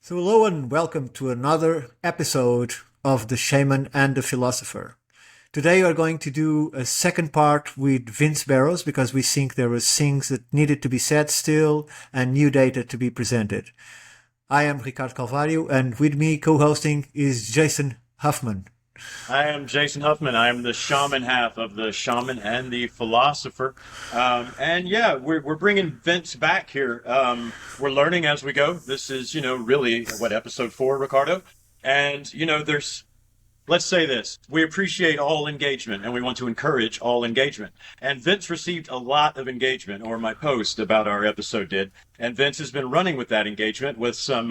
So, hello and welcome to another episode of the Shaman and the Philosopher. Today, we are going to do a second part with Vince Barrows because we think there was things that needed to be said still and new data to be presented. I am Ricardo Calvario, and with me co-hosting is Jason Huffman. I am Jason Huffman. I am the shaman half of the Shaman and the Philosopher. And yeah, we're bringing Vince back here. We're learning as we go. This is, really what episode 4, Ricardo. And, let's say this. We appreciate all engagement and we want to encourage all engagement. And Vince received a lot of engagement, or my post about our episode did. And Vince has been running with that engagement with some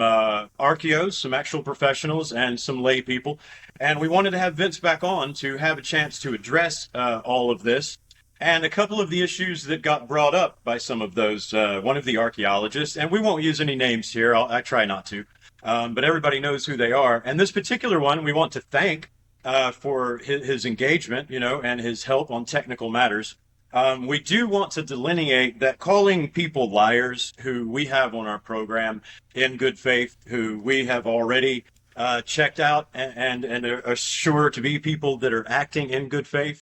archaeos, some actual professionals, and some lay people. And we wanted to have Vince back on to have a chance to address all of this and a couple of the issues that got brought up by some of those, one of the archaeologists. And we won't use any names here. I try not to. But everybody knows who they are. And this particular one, we want to thank for his engagement, and his help on technical matters. We do want to delineate that calling people liars who we have on our program in good faith, who we have already checked out and are sure to be people that are acting in good faith.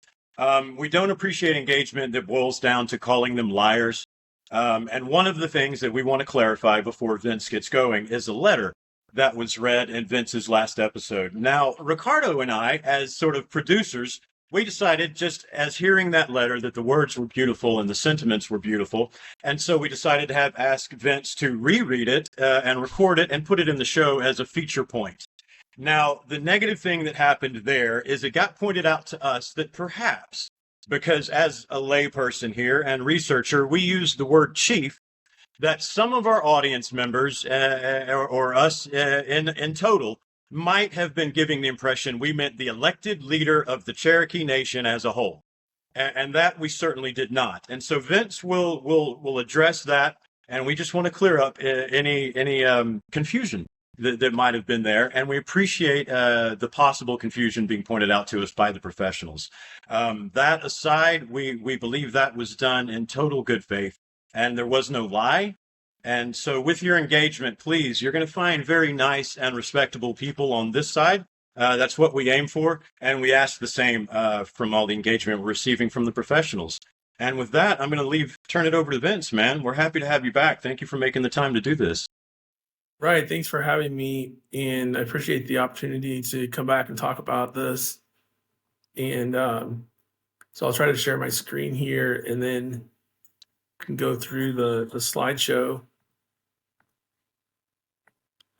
We don't appreciate engagement that boils down to calling them liars. And one of the things that we want to clarify before Vince gets going is a letter that was read in Vince's last episode. Now, Ricardo and I, as sort of producers, we decided just as hearing that letter that the words were beautiful and the sentiments were beautiful. And so we decided to ask Vince to reread it and record it and put it in the show as a feature point. Now, the negative thing that happened there is it got pointed out to us that perhaps, because as a layperson here and researcher, we use the word chief, that some of our audience members or us in total might have been giving the impression we meant the elected leader of the Cherokee Nation as a whole. And that we certainly did not. And so Vince will address that. And we just want to clear up any confusion that might have been there. And we appreciate the possible confusion being pointed out to us by the professionals. That aside, we believe that was done in total good faith. And there was no lie. And so with your engagement, please, you're going to find very nice and respectable people on this side. That's what we aim for. And we ask the same from all the engagement we're receiving from the professionals. And with that, I'm going to turn it over to Vince, man. We're happy to have you back. Thank you for making the time to do this. Right. Thanks for having me. And I appreciate the opportunity to come back and talk about this. And so I'll try to share my screen here and then can go through the slideshow.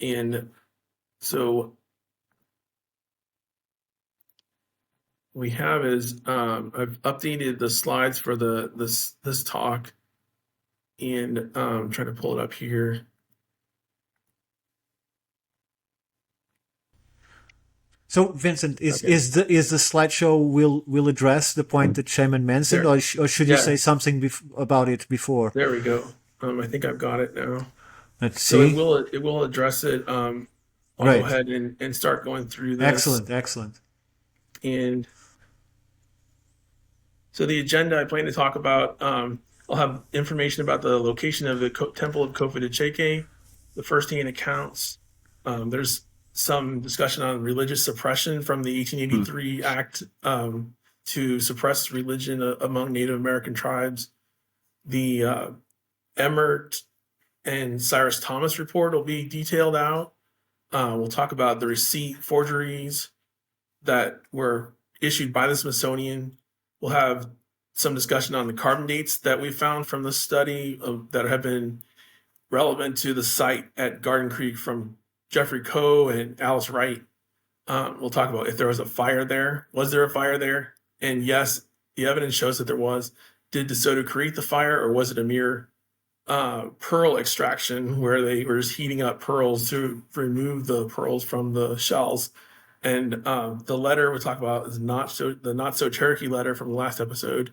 And so we have is I've updated the slides for this talk, and I'm trying to pull it up here. So, Vincent, is the slideshow will address the point that Shaman mentioned, or should you say something about it before? There we go. I think I've got it now. Let's see. So it will address it. I'll go ahead and start going through this. Excellent. And so the agenda I plan to talk about, I'll have information about the location of the Temple of Kofit-Cheke, the first-hand accounts. There's some discussion on religious suppression from the 1883 Act to suppress religion among Native American tribes. The Emmert and Cyrus Thomas report will be detailed out. We'll talk about the receipt forgeries that were issued by the Smithsonian. We'll have some discussion on the carbon dates that we found from the study that have been relevant to the site at Garden Creek from Jeffrey Coe and Alice Wright. We'll talk about if there was a fire there. Was there a fire there? And yes, the evidence shows that there was. Did DeSoto create the fire, or was it a mere pearl extraction where they were just heating up pearls to remove the pearls from the shells? And the letter we'll talk about is the not so Cherokee letter from the last episode.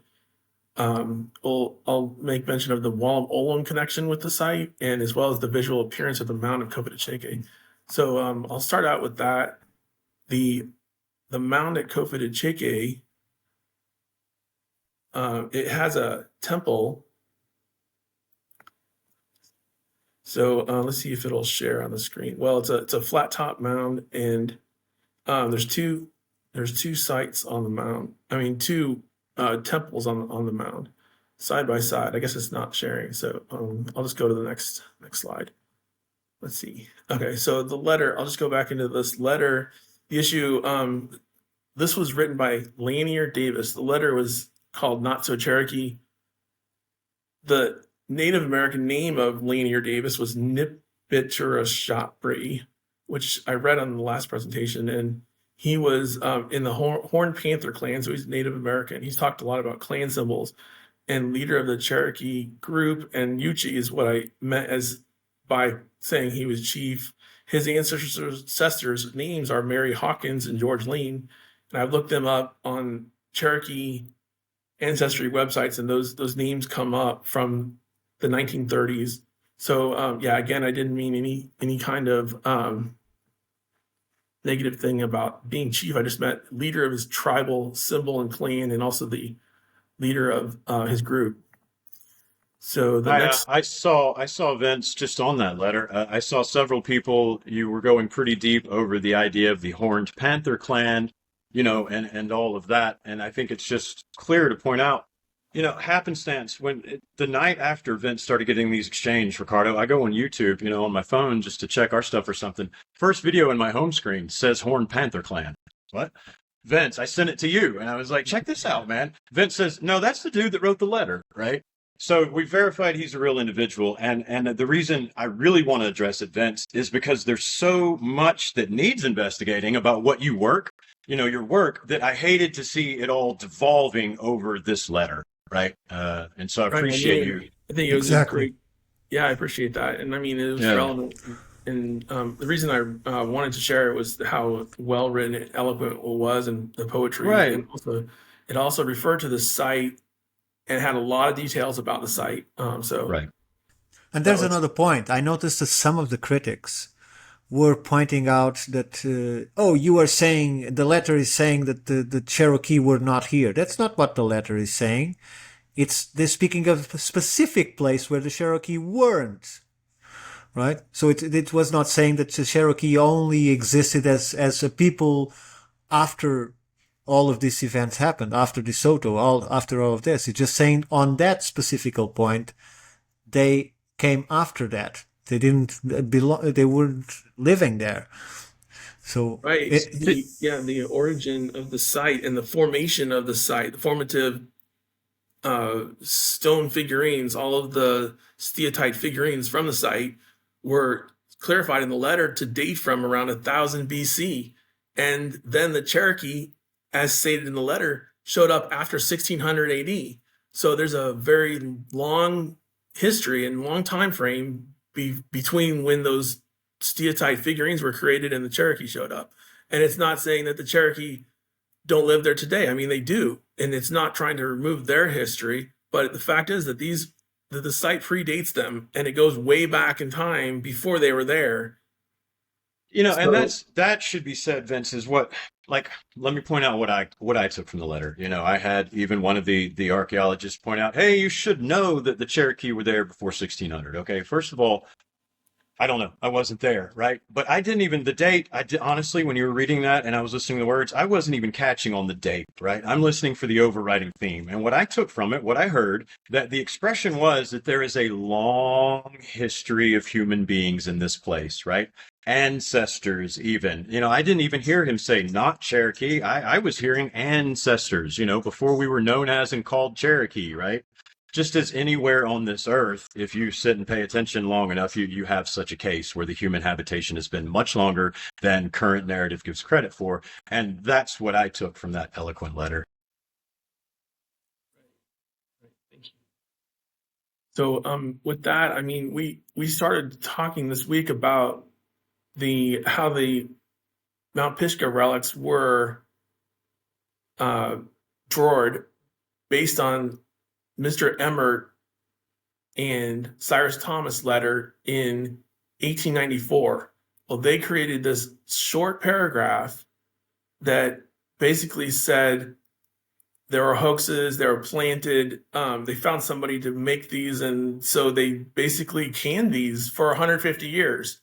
I'll make mention of the Wallam Olam connection with the site, and as well as the visual appearance of the mound of Kofit-Cheke. So I'll start out with that. The mound at Kofit-Cheke, it has a temple So let's see if it'll share on the screen. Well, it's a flat top mound, and there's two sites on the mound. I mean, two temples on the mound, side by side. I guess it's not sharing, so I'll just go to the next slide. Let's see. Okay, so the letter. I'll just go back into this letter. The issue. This was written by Lanier Davis. The letter was called Not So Cherokee. The Native American name of Lanier Davis was Nipitchurashotri, which I read on the last presentation, and he was in the Horned Panther clan, so he's Native American. He's talked a lot about clan symbols, and leader of the Cherokee group, and Yuchi is what I meant as by saying he was chief. His ancestors' names are Mary Hawkins and George Lean, and I've looked them up on Cherokee ancestry websites, and those names come up from the 1930s. So yeah, again, I didn't mean any kind of negative thing about being chief. I just meant leader of his tribal symbol and clan, and also the leader of his group. So the next, I saw Vince just on that letter. I saw several people. You were going pretty deep over the idea of the Horned Panther clan, and all of that. And I think it's just clear to point out, happenstance the night after Vince started getting these exchange, Ricardo, I go on YouTube, on my phone just to check our stuff or something. First video in my home screen says Horned Panther clan. What? Vince, I sent it to you, and I was like, check this out, man. Vince says, no, that's the dude that wrote the letter, right? So we verified he's a real individual, and the reason I really want to address it, Vince, is because there's so much that needs investigating about what you work, your work, that I hated to see it all devolving over this letter, right? And so I appreciate you. I think it was Exactly. great. Yeah, I appreciate that, and I mean it was relevant. And the reason I wanted to share it was how well written and eloquent it was, and the poetry, Right. and also it also referred to the site and had a lot of details about the site. So Right. And there's another point. I noticed that some of the critics were pointing out that, you are saying, the letter is saying that the Cherokee were not here. That's not what the letter is saying. They're speaking of a specific place where the Cherokee weren't. Right? So it was not saying that the Cherokee only existed as a people after all of these events happened, after DeSoto, after all of this. It's just saying on that specific point, they came after that. They didn't belong, they weren't living there. So right, the origin of the site and the formation of the site, the formative stone figurines, all of the steatite figurines from the site were clarified in the letter to date from around 1000 BC. And then the Cherokee, as stated in the letter, showed up after 1600 AD. So there's a very long history and long time frame between when those steatite figurines were created and the Cherokee showed up. And it's not saying that the Cherokee don't live there today. I mean, they do. And it's not trying to remove their history. But the fact is that the site predates them, and it goes way back in time before they were there. And that should be said, Vince, is what, like, let me point out what I took from the letter. I had even one of the archaeologists point out, hey, you should know that the Cherokee were there before 1600. Okay, first of all, I don't know. I wasn't there, right? But I didn't even, the date, honestly, when you were reading that and I was listening to the words, I wasn't even catching on the date, right? I'm listening for the overriding theme. And what I took from it, what I heard, that the expression was that there is a long history of human beings in this place, right? Ancestors, even. I didn't even hear him say not Cherokee. I was hearing ancestors, before we were known as and called Cherokee, right? Just as anywhere on this earth, if you sit and pay attention long enough, you have such a case where the human habitation has been much longer than current narrative gives credit for. And that's what I took from that eloquent letter. Thank you. So with that, I mean, we started talking this week about how the Mount Pisgah relics were drawn based on Mr. Emmert and Cyrus Thomas letter in 1894. Well, they created this short paragraph that basically said there were hoaxes, they were planted. They found somebody to make these, and so they basically canned these for 150 years.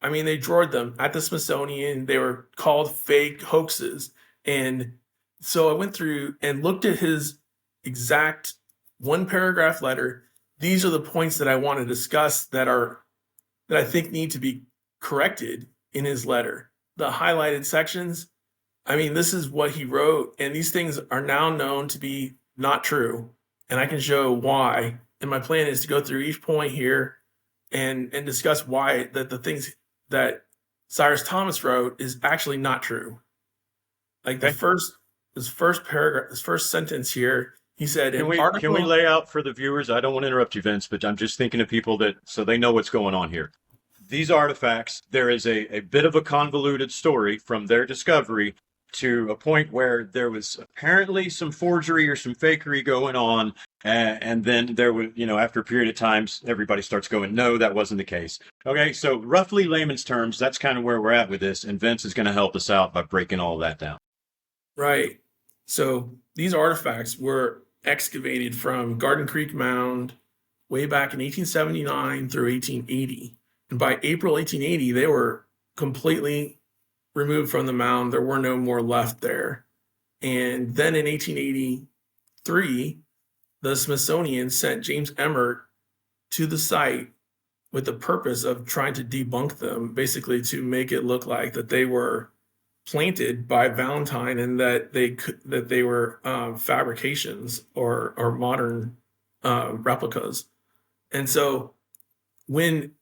I mean, they drawed them at the Smithsonian. They were called fake hoaxes. And so I went through and looked at his exact one paragraph letter. These are the points that I want to discuss that I think need to be corrected in his letter. The highlighted sections, I mean, this is what he wrote, and these things are now known to be not true. And I can show why. And my plan is to go through each point here and discuss why that the things that Cyrus Thomas wrote is actually not true. Like this first paragraph, this first sentence here, he said, can we lay out for the viewers? I don't want to interrupt you, Vince, but I'm just thinking of people so they know what's going on here. These artifacts, there is a bit of a convoluted story from their discovery to a point where there was apparently some forgery or some fakery going on. And then there was, after a period of times, everybody starts going, no, that wasn't the case. Okay, so roughly layman's terms, that's kind of where we're at with this. And Vince is going to help us out by breaking all that down. Right. So these artifacts were excavated from Garden Creek Mound way back in 1879 through 1880. And by April 1880, they were completely removed from the mound. There were no more left there. And then in 1883, the Smithsonian sent James Emmert to the site with the purpose of trying to debunk them, basically to make it look like that they were planted by Valentine and that they were fabrications or modern replicas. And so when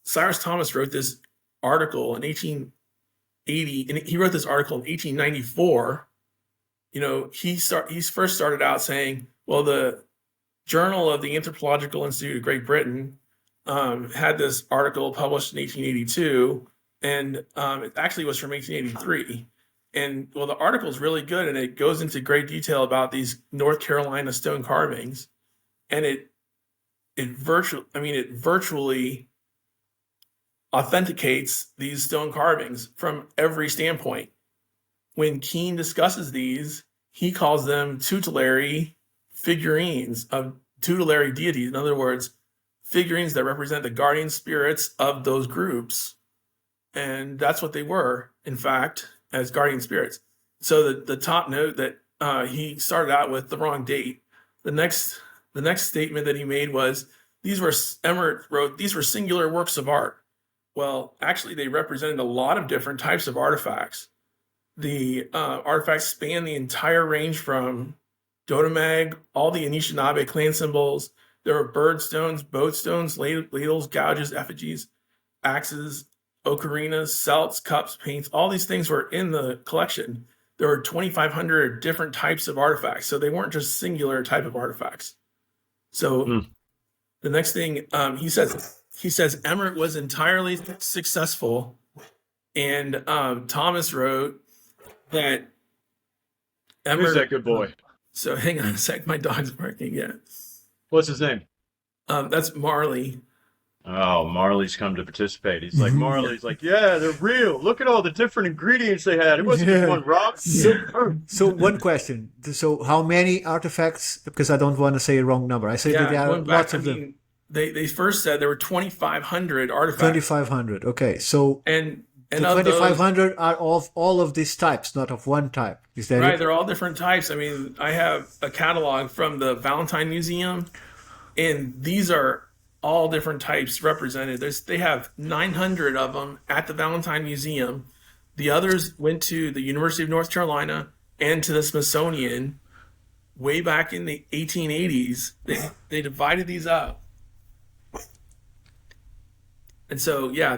Cyrus Thomas wrote this article in 1880, and he wrote this article in 1894, he first started out saying, well, the Journal of the Anthropological Institute of Great Britain had this article published in 1882, and it actually was from 1883. And well, the article is really good, and it goes into great detail about these North Carolina stone carvings, and it virtually authenticates these stone carvings from every standpoint. When Keene discusses these, he calls them tutelary figurines of tutelary deities. In other words, figurines that represent the guardian spirits of those groups. And that's what they were, in fact, as guardian spirits. So the top note that he started out with the wrong date. The next statement that he made was, Emmert wrote, these were singular works of art. Well, actually, they represented a lot of different types of artifacts. The artifacts span the entire range from Dodomag, all the Anishinaabe clan symbols. There were bird stones, boat stones, ladles, gouges, effigies, axes, ocarinas, celts, cups, paints. All these things were in the collection. There were 2,500 different types of artifacts, so they weren't just singular type of artifacts. So the next thing he says Emmert was entirely successful, and Thomas wrote that Emmert. Who's that good boy? So hang on a sec, my dog's barking again. What's his name? That's Marley. Oh, Marley's come to participate. He's like, Marley's like, yeah, they're real. Look at all the different ingredients they had. It wasn't just one rock. So one question. So how many artifacts, because I don't want to say a wrong number. I say that there are lots of them. They first said there were 2,500 artifacts. 2,500. Okay. So and the 2,500 are of all of these types, not of one type. Is that right? it? They're all different types. I mean, I have a catalog from the Valentine Museum, and these are all different types represented. They have 900 of them at the Valentine Museum. The others went to the University of North Carolina and to the Smithsonian way back in the 1880s. They divided these up. And so, yeah,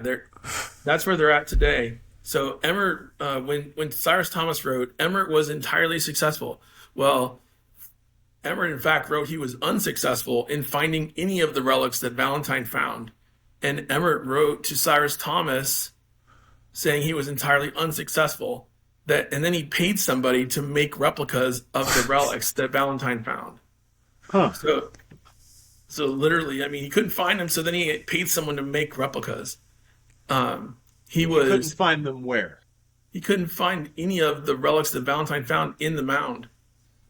that's where they're at today. So Emmert, when Cyrus Thomas wrote, Emmert was entirely successful. Well, Emmert, in fact, wrote he was unsuccessful in finding any of the relics that Valentine found. And Emmert wrote to Cyrus Thomas saying he was entirely unsuccessful. And then he paid somebody to make replicas of the relics that Valentine found. Huh. So literally, I mean, he couldn't find them, so then he paid someone to make replicas. He couldn't find them where? He couldn't find any of the relics that Valentine found in the mound.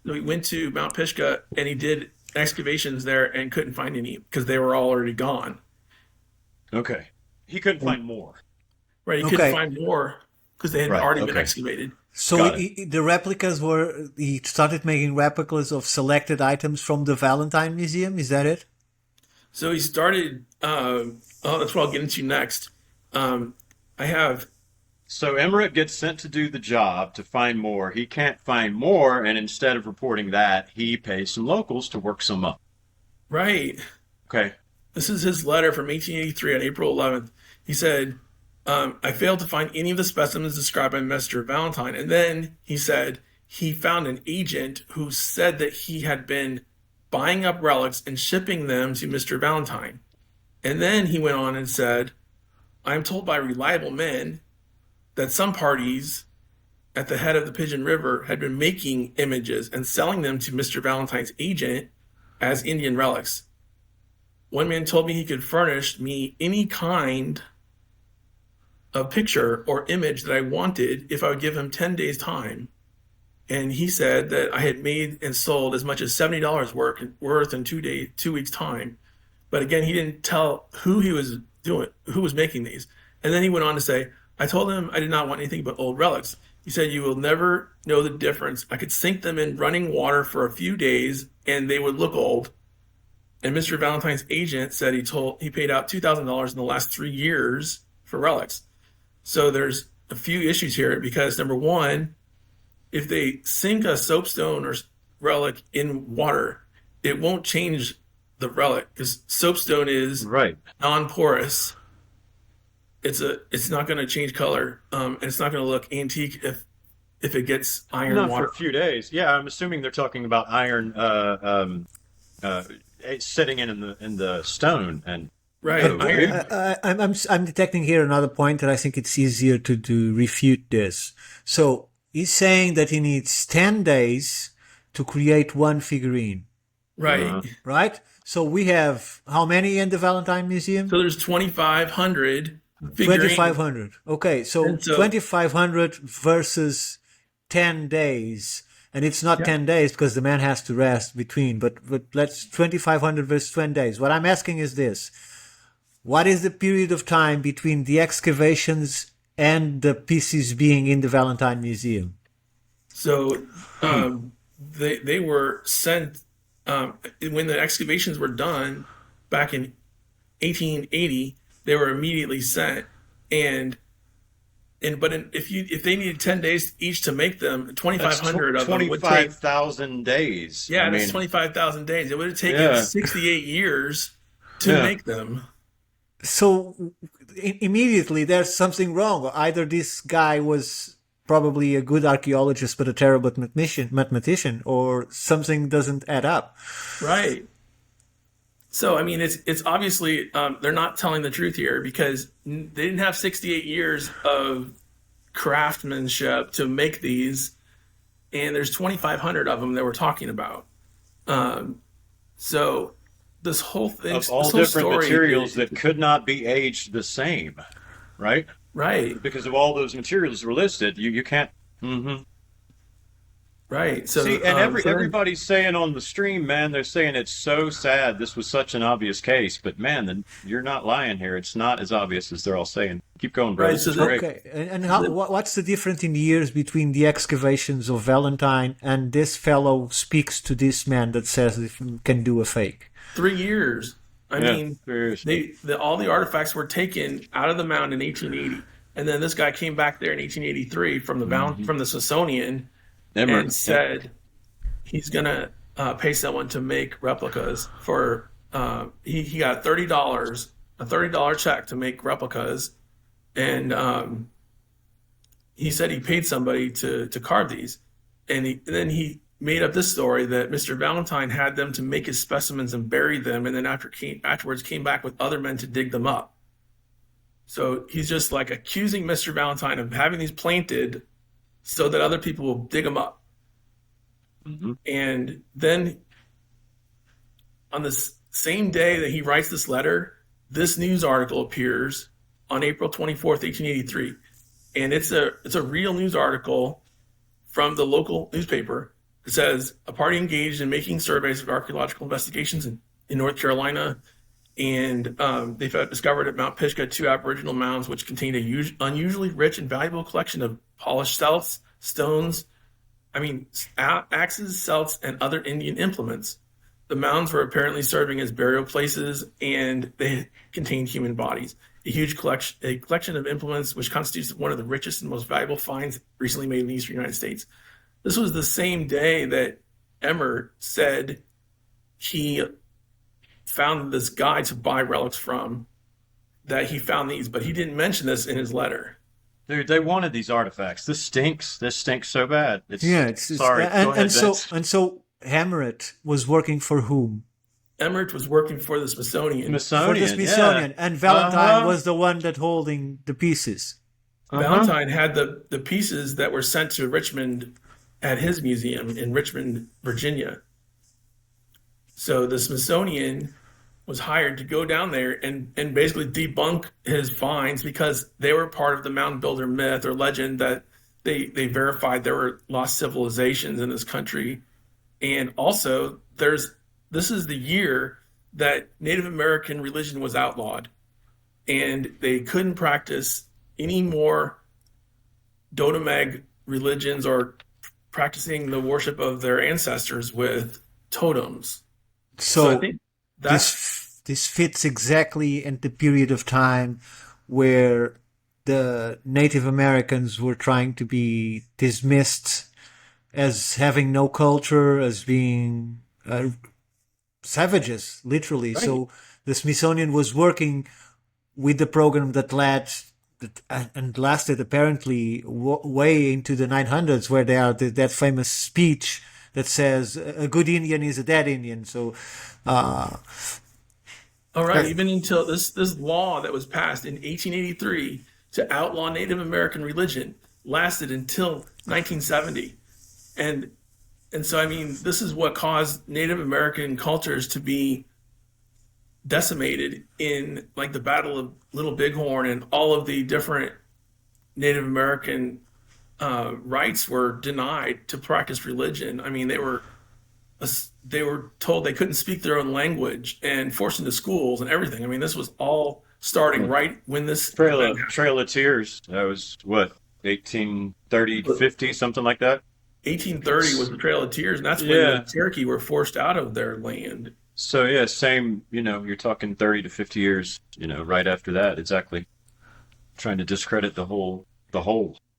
So he went to Mount Pisgah and he did excavations there and couldn't find any because they were all already gone. Okay. He couldn't find more. Right? He couldn't Okay. find more because they had Right, already been okay. excavated. So Got the replicas were, he started making replicas of selected items from the Valentine Museum. Is that it? So he started. That's what I'll get into next. I have So Emmerich gets sent to do the job to find more. He can't find more, and instead of reporting that, he pays some locals to work some up. right. Okay. This is his letter from 1883 on April 11th. He said, I failed to find any of the specimens described by Mr. Valentine. And then he said he found an agent who said that he had been buying up relics and shipping them to Mr. Valentine. And then he went on and said, I am told by reliable men that some parties at the head of the Pigeon River had been making images and selling them to Mr. Valentine's agent as Indian relics. One man told me he could furnish me any kind of picture or image that I wanted if I would give him 10 days time. And he said that I had made and sold as much as $70 worth in 2 weeks time. But again, he didn't tell who he was doing, who was making these. And then he went on to say, I told him I did not want anything but old relics. He said, you will never know the difference. I could sink them in running water for a few days and they would look old. And Mr. Valentine's agent said he paid out $2,000 in the last 3 years for relics. So there's a few issues here because number one, if they sink a soapstone or relic in water, it won't change the relic because soapstone is Right. non-porous. It's not going to change color, and it's not going to look antique if it gets iron Not water. for a few days. Yeah, I'm assuming they're talking about iron sitting in the stone and Right. Oh, Iron. I'm detecting here another point that I think it's easier to refute this. So he's saying that he needs 10 days to create one figurine, Right. right? So we have how many in the Valentine Museum? So there's 2,500 figurines. 2,500. Okay, so And so- 2,500 versus 10 days. And it's not 10 days because the man has to rest between, but let's 2,500 versus 20 days. What I'm asking is this. What is the period of time between the excavations and the pieces being in the Valentine Museum? So they were sent when the excavations were done back in 1880. They were immediately sent, if they needed 10 days each to make them, 2,500 of them would take 25,000 days. Yeah, I that's mean, 25,000 days. It would have taken Yeah. 68 years to Yeah. make them. So immediately there's something wrong. Either this guy was probably a good archaeologist but a terrible mathematician, or something doesn't add up. Right. So, I mean, it's obviously they're not telling the truth here because they didn't have 68 years of craftsmanship to make these, and there's 2,500 of them that we're talking about. So this whole thing, of all this whole different story materials that could not be aged the same, right? right, Because of all those materials were listed, you can't. right. So See, and so then- everybody's saying on the stream, man, they're saying it's so sad. This was such an obvious case, but man, then you're not lying here. It's not as obvious as they're all saying. Keep going, bro. Right, This so is the- great. Okay, and what's the difference in the years between the excavations of Valentine and this fellow speaks to this man that says he can do a fake? 3 years. I Yeah, mean, seriously. all the artifacts were taken out of the mound in 1880, and then this guy came back there in 1883 from the Mm-hmm. from the Smithsonian Emmerich, and said he's gonna pay someone to make replicas for. He got $30, a $30 check to make replicas, and he said he paid somebody to carve these, and then he made up this story that Mr. Valentine had them to make his specimens and bury them, and then afterwards came back with other men to dig them up. So he's just like accusing Mr. Valentine of having these planted so that other people will dig them up. Mhm. And then on the same day that he writes this letter, this news article appears on April 24th, 1883. And it's a real news article from the local newspaper. It says a party engaged in making surveys of archaeological investigations in North Carolina, and they've discovered at Mount Pisgah 2 Aboriginal mounds which contained a unusually rich and valuable collection of polished celts, stones, axes, celts, and other Indian implements. The mounds were apparently serving as burial places, and they contained human bodies. A huge collection of implements, which constitutes one of the richest and most valuable finds recently made in the eastern United States. This was the same day that Emmert said he found this guy to buy relics from, that he found these, but he didn't mention this in his letter. Dude, they wanted these artifacts. This stinks. This stinks so bad. Sorry. And, Go ahead, and so Emmert was working for whom? Emmert was working for the Smithsonian. For the Smithsonian, yeah. And Valentine was the one that holding the pieces. Valentine had the pieces that were sent to Richmond at his museum in Richmond, Virginia. So the Smithsonian was hired to go down there and basically debunk his finds, because they were part of the mountain builder myth or legend that they verified there were lost civilizations in this country. And also this is the year that Native American religion was outlawed, and they couldn't practice any more Dodomeg religions or practicing the worship of their ancestors with totems. So I think this fits exactly in the period of time where the Native Americans were trying to be dismissed as having no culture, as being savages, literally. Right. So the Smithsonian was working with the program that lasted apparently way into the 900s, where they are that famous speech that says a good Indian is a dead Indian. So, all right, even until this law that was passed in 1883 to outlaw Native American religion lasted until 1970, and so this is what caused Native American cultures to be decimated in like the Battle of Little Bighorn, and all of the different Native American rights were denied to practice religion. They were told they couldn't speak their own language and forced into schools and everything. This was all starting right when this Trail of Tears. That was what, 1830, 50, something like that. 1830 was the Trail of Tears, and that's when the Cherokee were forced out of their land. So yeah, same. You're talking 30 to 50 years. Right after that, exactly. Trying to discredit the whole.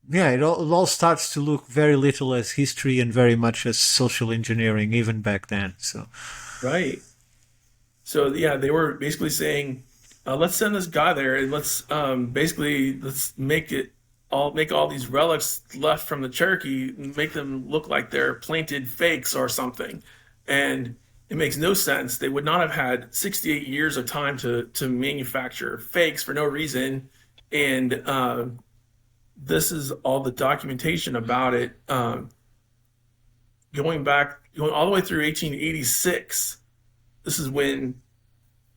Yeah, it all starts to look very little as history and very much as social engineering, even back then. So, right. So yeah, they were basically saying, let's send this guy there, and let's make all these relics left from the Cherokee, make them look like they're planted fakes or something. And it makes no sense. They would not have had 68 years of time to manufacture fakes for no reason. And this is all the documentation about it. Going all the way through 1886, this is when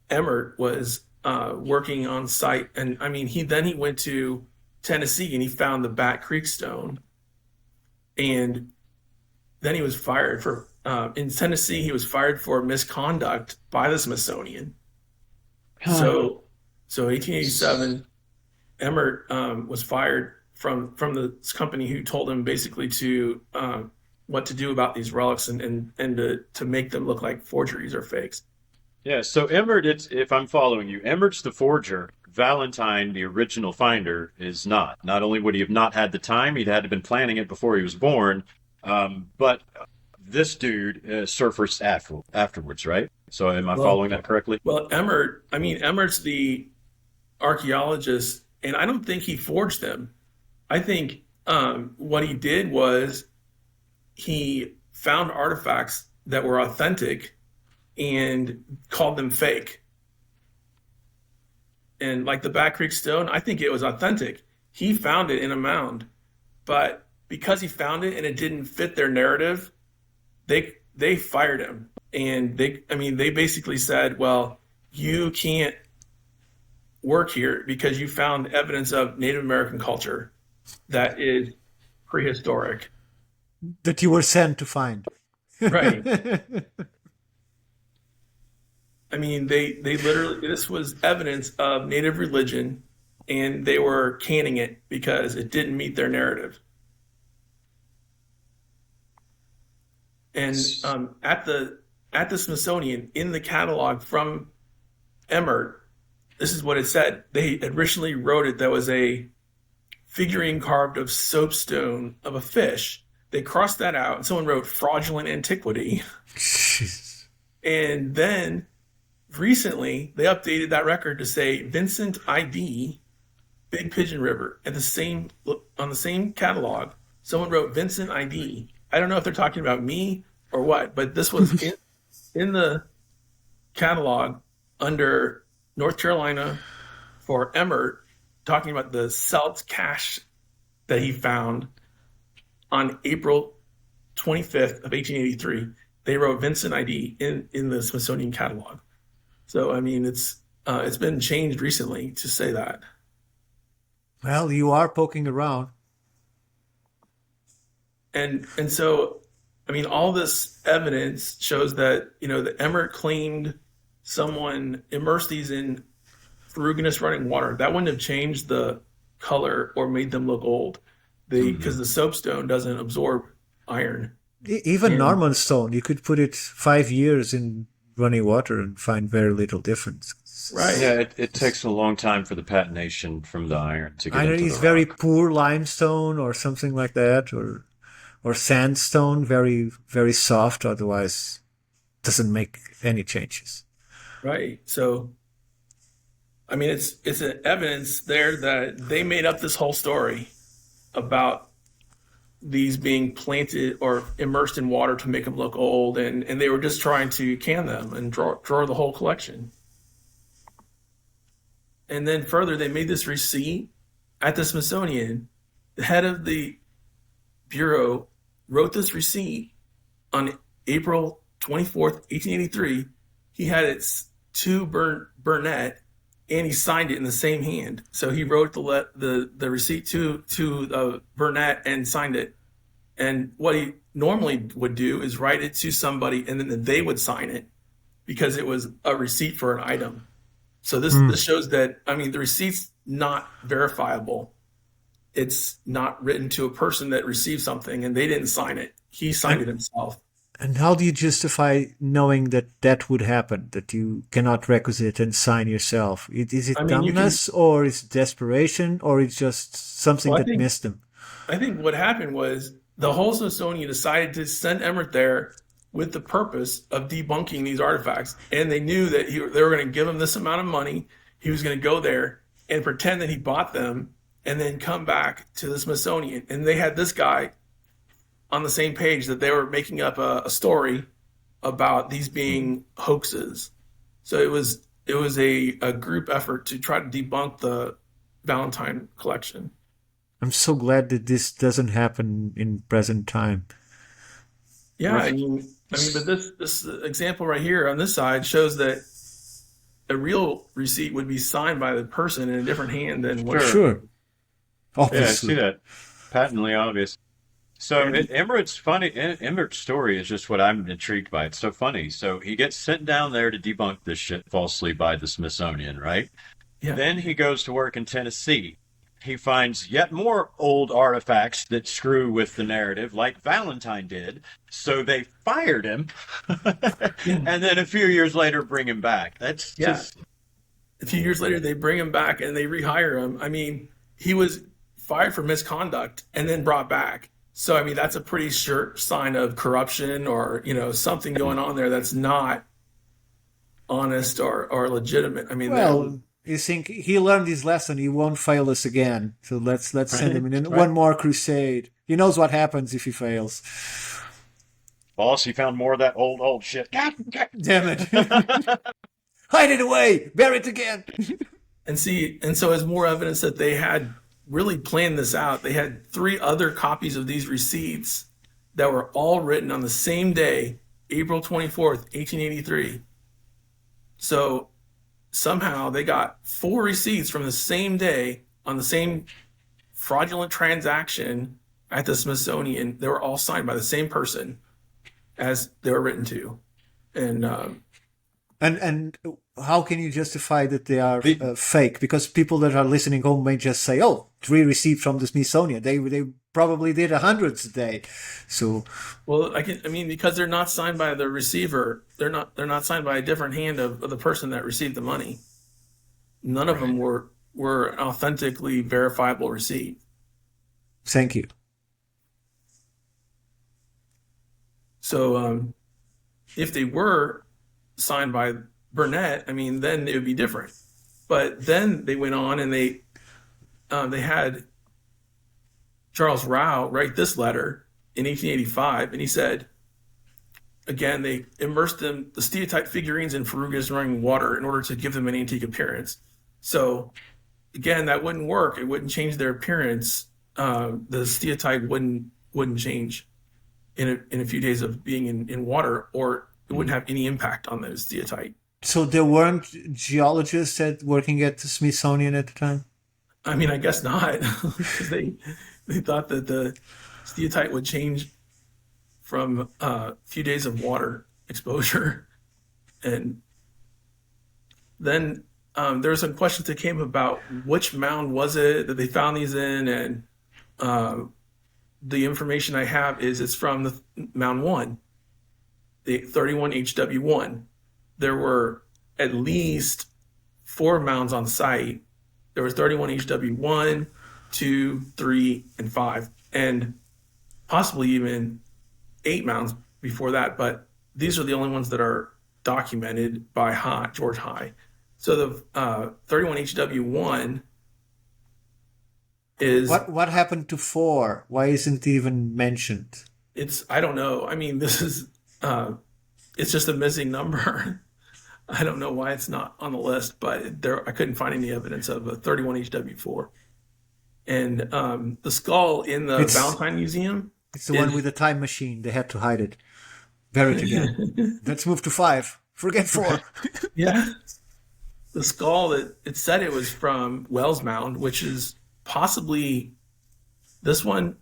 Emmert was working on site. And he went to Tennessee and he found the Bat Creek stone. And then he was fired for, in Tennessee, he was fired for misconduct by the Smithsonian. So 1887, Emmert was fired from the company who told him basically to what to do about these relics and to make them look like forgeries or fakes. Yeah, so Emmert, if I'm following you, Emmert's the forger. Valentine, the original finder, is not. Not only would he have not had the time, he'd had to have been planning it before he was born, but this dude surfaced afterwards, right? So am I following that correctly? Well, Emmert's the archaeologist, and I don't think he forged them. I think what he did was he found artifacts that were authentic and called them fake. And like the Bat Creek stone, I think it was authentic. He found it in a mound, but because he found it and it didn't fit their narrative, they fired him. And they basically said, well, you can't work here because you found evidence of Native American culture that is prehistoric. That you were sent to find. Right. I mean, they literally, this was evidence of native religion, and they were canning it because it didn't meet their narrative. And at the Smithsonian, in the catalog from Emmert, this is what it said. They originally wrote it that was a figurine carved of soapstone of a fish. They crossed that out, and someone wrote fraudulent antiquity. Jeez. And then recently, they updated that record to say Vincent ID, Big Pigeon River. At the same on the same catalog, someone wrote Vincent ID. I don't know if they're talking about me or what, but this was in the catalog under North Carolina for Emmert, talking about the Celt cache that he found on April 25th of 1883. They wrote Vincent ID in the Smithsonian catalog. So, I mean, it's been changed recently to say that. Well, you are poking around. And so, I mean, all this evidence shows that, that Emmert claimed someone immersed these in ferruginous running water. That wouldn't have changed the color or made them look old. Because the soapstone doesn't absorb iron. Even Norman stone, you could put it 5 years in running water and find very little difference. Right. Yeah, it takes a long time for the patination from the iron to get Either into it's the very rock. poor limestone or something like that, or sandstone, very, very soft, otherwise doesn't make any changes. Right. So, I mean, it's an evidence there that they made up this whole story about these being planted or immersed in water to make them look old, and they were just trying to can them and draw the whole collection. And then further, they made this receipt at the Smithsonian. The head of the Bureau wrote this receipt on April 24th, 1883. He had it to Burnett, and he signed it in the same hand. So he wrote the receipt to Burnett and signed it. And what he normally would do is write it to somebody, and then they would sign it because it was a receipt for an item. So this shows that, I mean, the receipt's not verifiable. It's not written to a person that received something, and they didn't sign it. He signed it himself. And how do you justify knowing that that would happen, that you cannot requisite and sign yourself? Is it dumbness, or is it desperation, or it's just something that missed them? I think what happened was the whole Smithsonian decided to send Emmert there with the purpose of debunking these artifacts. And they knew that they were going to give him this amount of money. He was going to go there and pretend that he bought them and then come back to the Smithsonian. And they had this guy on the same page that they were making up a story about these being hoaxes. So it was a group effort to try to debunk the Valentine collection. I'm so glad that this doesn't happen in present time. Yeah, I mean, but this example right here on this side shows that a real receipt would be signed by the person in a different hand than what. Sure. Yeah, I see Obviously. that. Patently obvious. So Emmert's story is just what I'm intrigued by. It's so funny. So he gets sent down there to debunk this shit falsely by the Smithsonian, right? Yeah. Then he goes to work in Tennessee. He finds yet more old artifacts that screw with the narrative, like Valentine did. So they fired him, and then a few years later bring him back. That's just... A few years later, they bring him back and they rehire him. I mean, he was fired for misconduct and then brought back. So, I mean, that's a pretty sure sign of corruption or, something going on there that's not honest or legitimate. I mean, well, you think he learned his lesson, he won't fail us again. So let's send him in one more crusade. He knows what happens if he fails. Boss, he found more of that old shit. Damn it. Hide it away. Bury it again. And so as more evidence that they had really planned this out, they had 3 other copies of these receipts that were all written on the same day, April 24th, 1883. So somehow they got 4 receipts from the same day on the same fraudulent transaction at the Smithsonian. They were all signed by the same person. as they were written to. And And how can you justify that they are The- fake? Because people that are listening home may just say, "Oh, 3 received from the Smithsonian. They probably did 100 today." So well, because they're not signed by the receiver, they're not signed by a different hand of the person that received the money. None of them were an authentically verifiable receipt. thank you. So if they were signed by Burnett, then it would be different. But then they went on and they had Charles Rao write this letter in 1885, and he said, again, they immersed the steatite figurines in ferruginous running water in order to give them an antique appearance. So again, that wouldn't work. It wouldn't change their appearance. The steatite wouldn't change in a few days of being in water, or it wouldn't have any impact on those steatite. So there weren't geologists working at the Smithsonian at the time? I guess not. Because they thought that the steatite would change from a few days of water exposure. And then there were some questions that came about which mound was it that they found these in, and the information I have is it's from the Mound 1, the 31 HW1. There were at least 4 mounds on site. There was 31 HW1, 2, 3, and 5, and possibly even 8 mounds before that. But these are the only ones that are documented by George High. So the 31 HW1 is what happened to 4? Why isn't it even mentioned? I don't know. This is it's just a missing number. I don't know why it's not on the list, but I couldn't find any evidence of a 31 HW4. And the skull in the Valentine Museum. It's the one with the time machine. They had to hide it. Bury it again. Let's move to 5. Forget 4. Yeah. The skull it said it was from Wells Mound, which is possibly this one,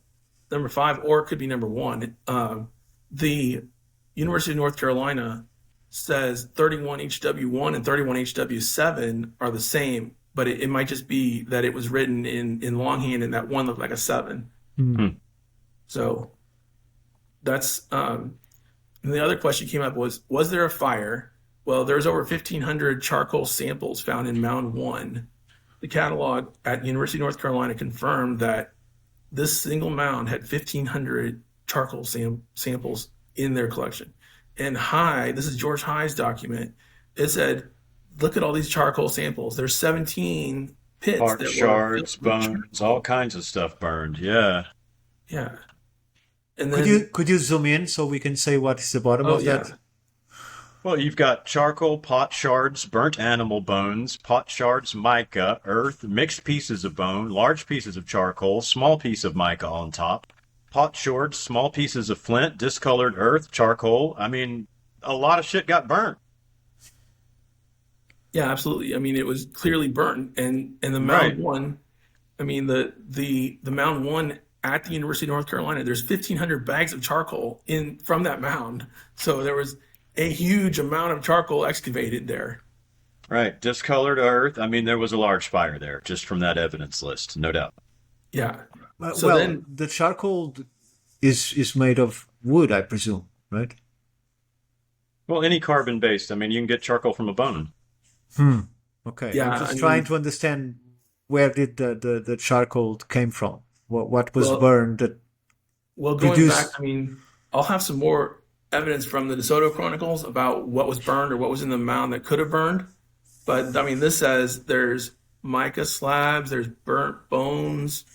number 5, or it could be number 1. The University of North Carolina says 31 HW1 and 31 HW7 are the same, but it might just be that it was written in longhand and that one looked like a 7. Mm-hmm. So that's and the other question came up was there a fire? Well, there's over 1,500 charcoal samples found in Mound 1. The catalog at University of North Carolina confirmed that this single mound had 1,500 charcoal samples in their collection. And this is George High's document. It said, look at all these charcoal samples. There's 17 pits. Part shards, bones, all kinds of stuff burned. Yeah. Yeah. And then, could you zoom in so we can say what is the bottom of that? Well, you've got charcoal, pot shards, burnt animal bones, pot shards, mica, earth, mixed pieces of bone, large pieces of charcoal, small piece of mica on top, pot shards, small pieces of flint, discolored earth, charcoal. A lot of shit got burnt. Yeah, absolutely. It was clearly burnt, and the Mound 1. The Mound 1 at the University of North Carolina. There's 1,500 bags of charcoal from that mound. So there was a huge amount of charcoal excavated there. Right. Discolored earth. There was a large fire there just from that evidence list, no doubt. Yeah. Then the charcoal is made of wood, I presume, right? Well, any carbon based. You can get charcoal from a bone. Okay. Yeah, I'm just trying to understand where did the charcoal came from? What was burned that going back, I'll have some more evidence from the DeSoto Chronicles about what was burned or what was in the mound that could have burned. But this says there's mica slabs, there's burnt bones.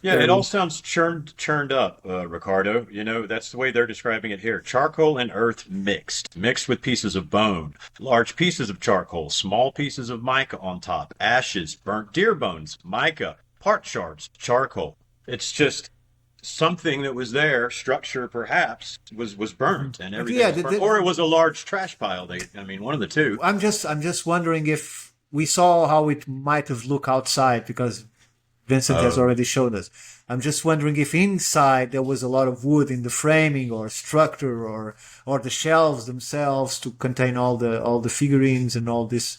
Yeah, it all sounds churned up, Ricardo. That's the way they're describing it here. Charcoal and earth mixed with pieces of bone, large pieces of charcoal, small pieces of mica on top, ashes, burnt deer bones, mica, part shards, charcoal. It's just something that was there, structure perhaps, was burnt and everything. Yeah, burnt. Or it was a large trash pile. One of the two. I'm just wondering if we saw how it might have looked outside, because Vincent has Oh. already showed us. I'm just wondering if inside there was a lot of wood in the framing or structure or the shelves themselves to contain all the figurines and all these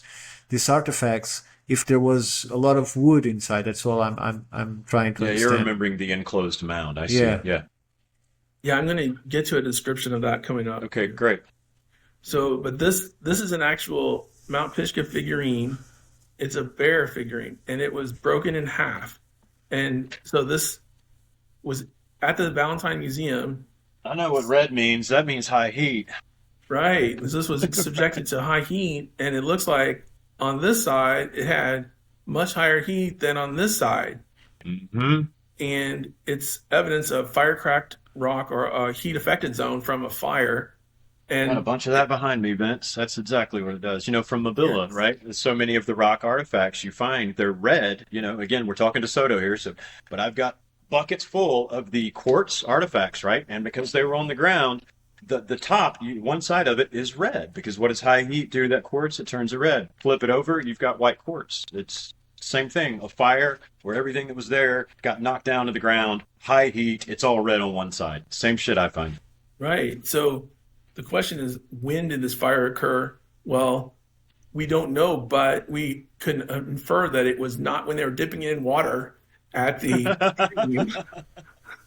artifacts. If there was a lot of wood inside, that's all I'm trying to Yeah, you're understand. remembering the enclosed mound. I see. Yeah. Yeah. Yeah, I'm going to get to a description of that coming up. Okay, great. So, but this is an actual Mount Pisgah figurine. It's a bear figurine, and it was broken in half. And so this was at the Valentine Museum, I know what red means. That means high heat. right? This was subjected to high heat, and it looks like on this side it had much higher heat than on this side. Hmm. And it's evidence of fire cracked rock or a heat affected zone from a fire. Got a And bunch of that behind me, Vince. That's exactly what it does. From Mabilla, yes, right? So many of the rock artifacts you find, they're red. Again, we're talking to Soto here, but I've got buckets full of the quartz artifacts, right? And because they were on the ground, the top, one side of it is red because what does high heat do to that quartz? It turns it red. Flip it over, you've got white quartz. It's same thing, a fire where everything that was there got knocked down to the ground, high heat, it's all red on one side. Same shit I find. right. So the question is, when did this fire occur? Well, we don't know, but we could infer that it was not when they were dipping it in water at the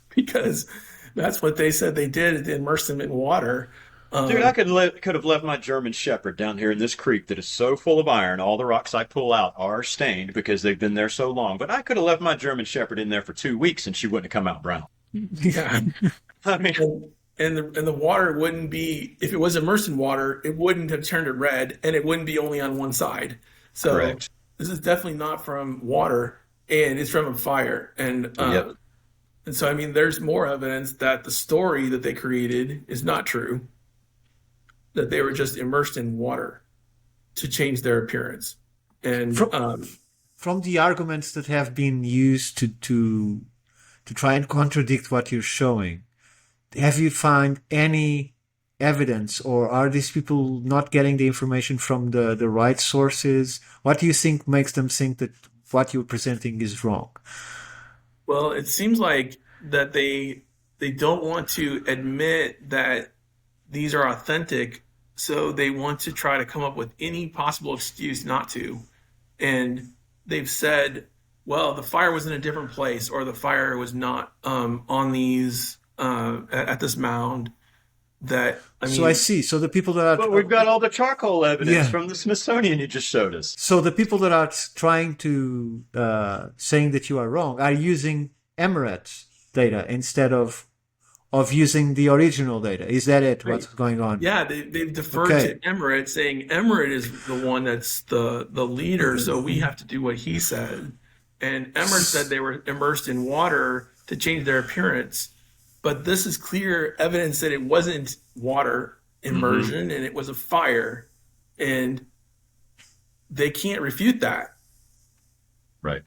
because that's what they said they did. They immersed them in water. Dude, I could have left my German Shepherd down here in this creek that is so full of iron. All the rocks I pull out are stained because they've been there so long. But I could have left my German Shepherd in there for 2 weeks and she wouldn't have come out brown. Yeah. I mean, And the water wouldn't be, if it was immersed in water, it wouldn't have turned it red, and it wouldn't be only on one side. So correct. this is definitely not from water, and it's from a fire. Yep. And so I mean, there's more evidence that the story that they created is not true. That they were just immersed in water to change their appearance. And From the arguments that have been used to try and contradict what you're showing, have you found any evidence, or are these people not getting the information from the right sources? What do you think makes them think that what you're presenting is wrong? well, it seems like that they don't want to admit that these are authentic, so they want to try to come up with any possible excuse not to. And they've said, well, the fire was in a different place, or the fire was not on these at this mound. That I mean, So I see. So the people that But are we've got all the charcoal evidence Yeah. from the Smithsonian you just showed us. so the people that are trying to saying that you are wrong are using Emirates data instead of using the original data. Is that it? What's going on? yeah, they've deferred Okay. to Emirates, saying Emirate is the one that's the leader, so we have to do what he said. And Emirates said they were immersed in water to change their appearance. But this is clear evidence that it wasn't water immersion and it was a fire. And they can't refute that. Right.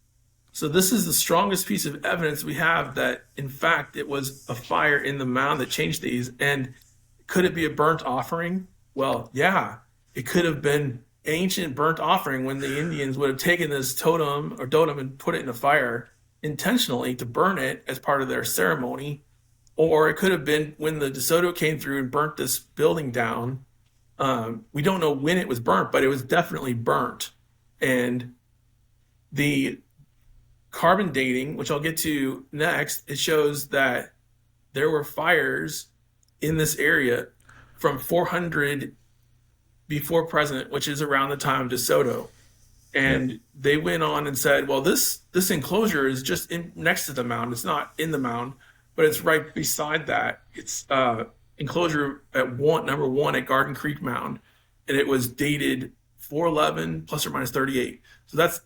So this is the strongest piece of evidence we have that, in fact, it was a fire in the mound that changed these. And could it be a burnt offering? Well, yeah, it could have been ancient burnt offering when the Indians would have taken this totem or dotem and put it in a fire intentionally to burn it as part of their ceremony. Or it could have been when the DeSoto came through and burnt this building down. We don't know when it was burnt, but it was definitely burnt. And the carbon dating, which I'll get to next, it shows that there were fires in this area from 400 before present, which is around the time of DeSoto. And they went on and said, well, this enclosure is just next to the mound. It's not in the mound, but it's right beside that. It's enclosure at number 1 at Garden Creek Mound, and it was dated 411 plus or minus 38. So that's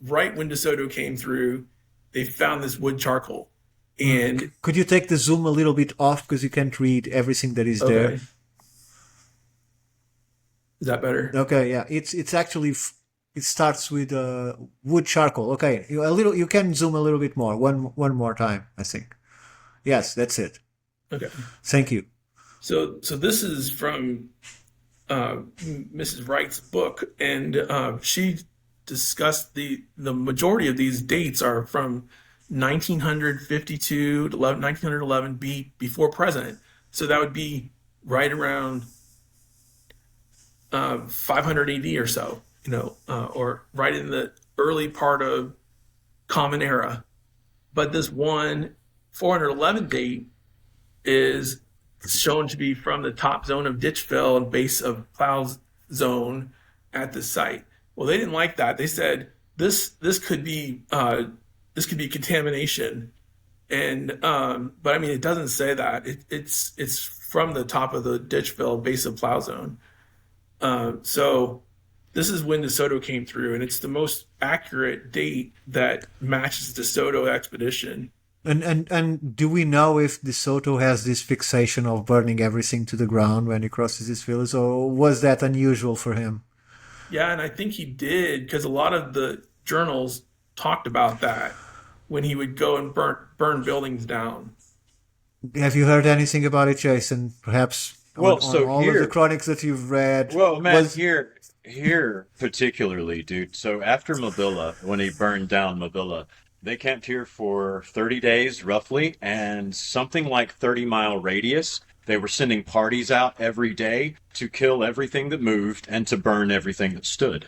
right when DeSoto came through. They found this wood charcoal, and Could you take the zoom a little bit off because you can't read everything that is there? okay. Is that better? Okay, yeah, it's actually it starts with wood charcoal. Okay, you can zoom a little bit more. One more time, I think. Yes, that's it. Okay. Thank you. So this is from Mrs. Wright's book, and she discussed the majority of these dates are from 1952 to 1911 before present. So that would be right around 500 AD or so, or right in the early part of Common Era. But this one 411 date is shown to be from the top zone of ditch fill and base of plow zone at the site. Well, they didn't like that. They said this could be contamination, and but I mean it doesn't say that. It's from the top of the ditch fill base of plow zone. So this is when DeSoto came through, and it's the most accurate date that matches the DeSoto expedition. And do we know if DeSoto has this fixation of burning everything to the ground when he crosses his village, or was that unusual for him? Yeah, and I think he did, because a lot of the journals talked about that when he would go and burn buildings down. Have you heard anything about it, Jason? Perhaps on all of the chronics that you've read. Well, man, here particularly, dude. So after Mobila, when he burned down Mobila, they camped here for 30 days roughly, and something like 30-mile radius. They were sending parties out every day to kill everything that moved and to burn everything that stood.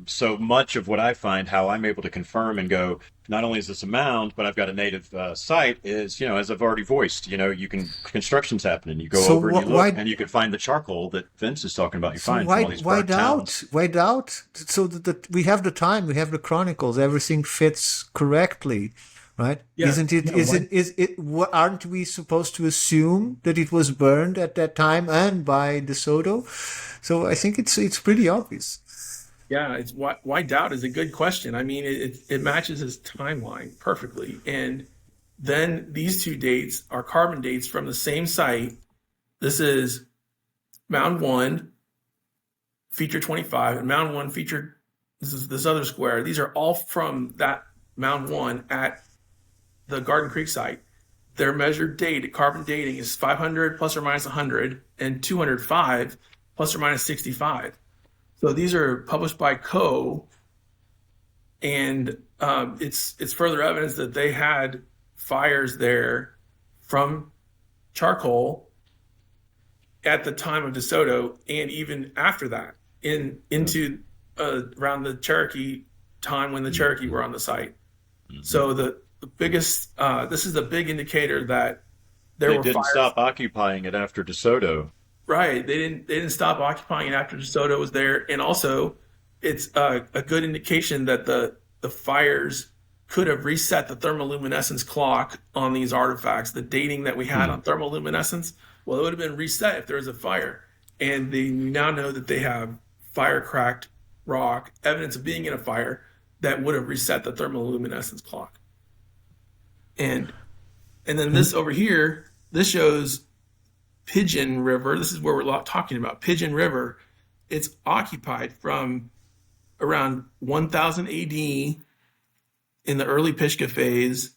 So much of what I find, how I'm able to confirm and go, not only is this a mound, but I've got a native site, is, as I've already voiced, construction's happening. You go over and you look, and you can find the charcoal that Vince is talking about. Why doubt? So that we have the time, we have the chronicles, everything fits correctly, right? Yeah. Aren't we supposed to assume that it was burned at that time and by DeSoto? So I think it's pretty obvious. Yeah, it's why doubt is a good question. I mean, it matches his timeline perfectly. And then these two dates are carbon dates from the same site. This is Mound 1, feature 25, and Mound 1 featured this other square. These are all from that Mound 1 at the Garden Creek site. Their measured date, carbon dating, is 500 plus or minus 100 and 205 plus or minus 65. So these are published by Co. And it's further evidence that they had fires there from charcoal at the time of DeSoto, and even after that, into around the Cherokee time when the Cherokee were on the site. Mm-hmm. So the biggest this is a big indicator that they didn't stop occupying it after DeSoto. Right. They didn't stop occupying it after DeSoto was there. And also, it's a good indication that the fires could have reset the thermoluminescence clock on these artifacts. The dating that we had on thermoluminescence, well, it would have been reset if there was a fire. And we now know that they have fire-cracked rock, evidence of being in a fire, that would have reset the thermoluminescence clock. And then this over here, this shows Pigeon River. This is where we're talking about. Pigeon River. It's occupied from around 1000 AD in the early Pisgah phase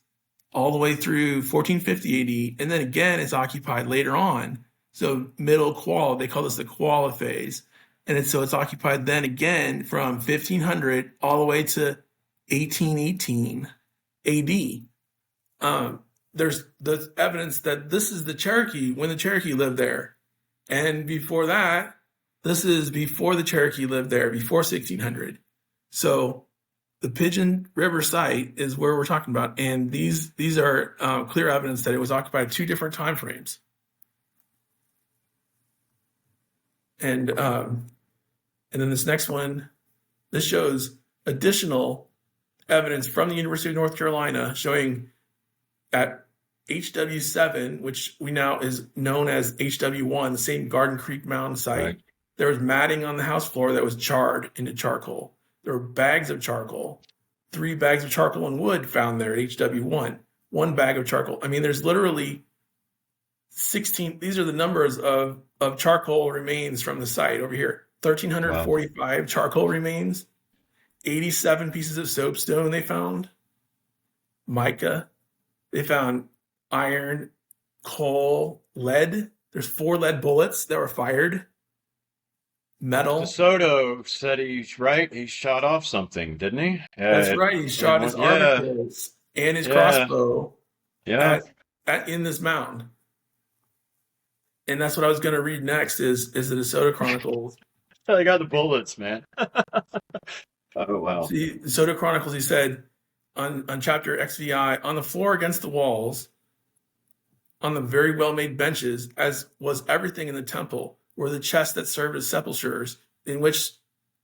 all the way through 1450 AD. And then again, it's occupied later on. So middle Qual, they call this the Quala phase. And it's occupied then again from 1500 all the way to 1818 AD. There's the evidence that this is the Cherokee, when the Cherokee lived there. And before that, this is before the Cherokee lived there, before 1600. So the Pigeon River site is where we're talking about. And these are clear evidence that it was occupied at two different time frames. And then this next one, this shows additional evidence from the University of North Carolina showing at HW7, which we now is known as HW1, the same Garden Creek Mound site, right. There was matting on the house floor that was charred into charcoal. There were bags of charcoal, 3 bags of charcoal and wood found there at HW1, 1 bag of charcoal. I mean, there's literally 16. These are the numbers of charcoal remains from the site over here. 1,345 charcoal remains, 87 pieces of soapstone they found, mica. They found iron, coal, lead. There's 4 lead bullets that were fired. metal. DeSoto said he shot off something, didn't he? That's right. He shot his Yeah, armaturus and his yeah, crossbow yeah. at, in this mound. And that's what I was going to read next is the DeSoto Chronicles. I got the bullets, man. Oh wow. See, DeSoto Chronicles, he said on chapter XVI, on the floor against the walls, on the very well-made benches, as was everything in the temple, were the chests that served as sepulchres, in which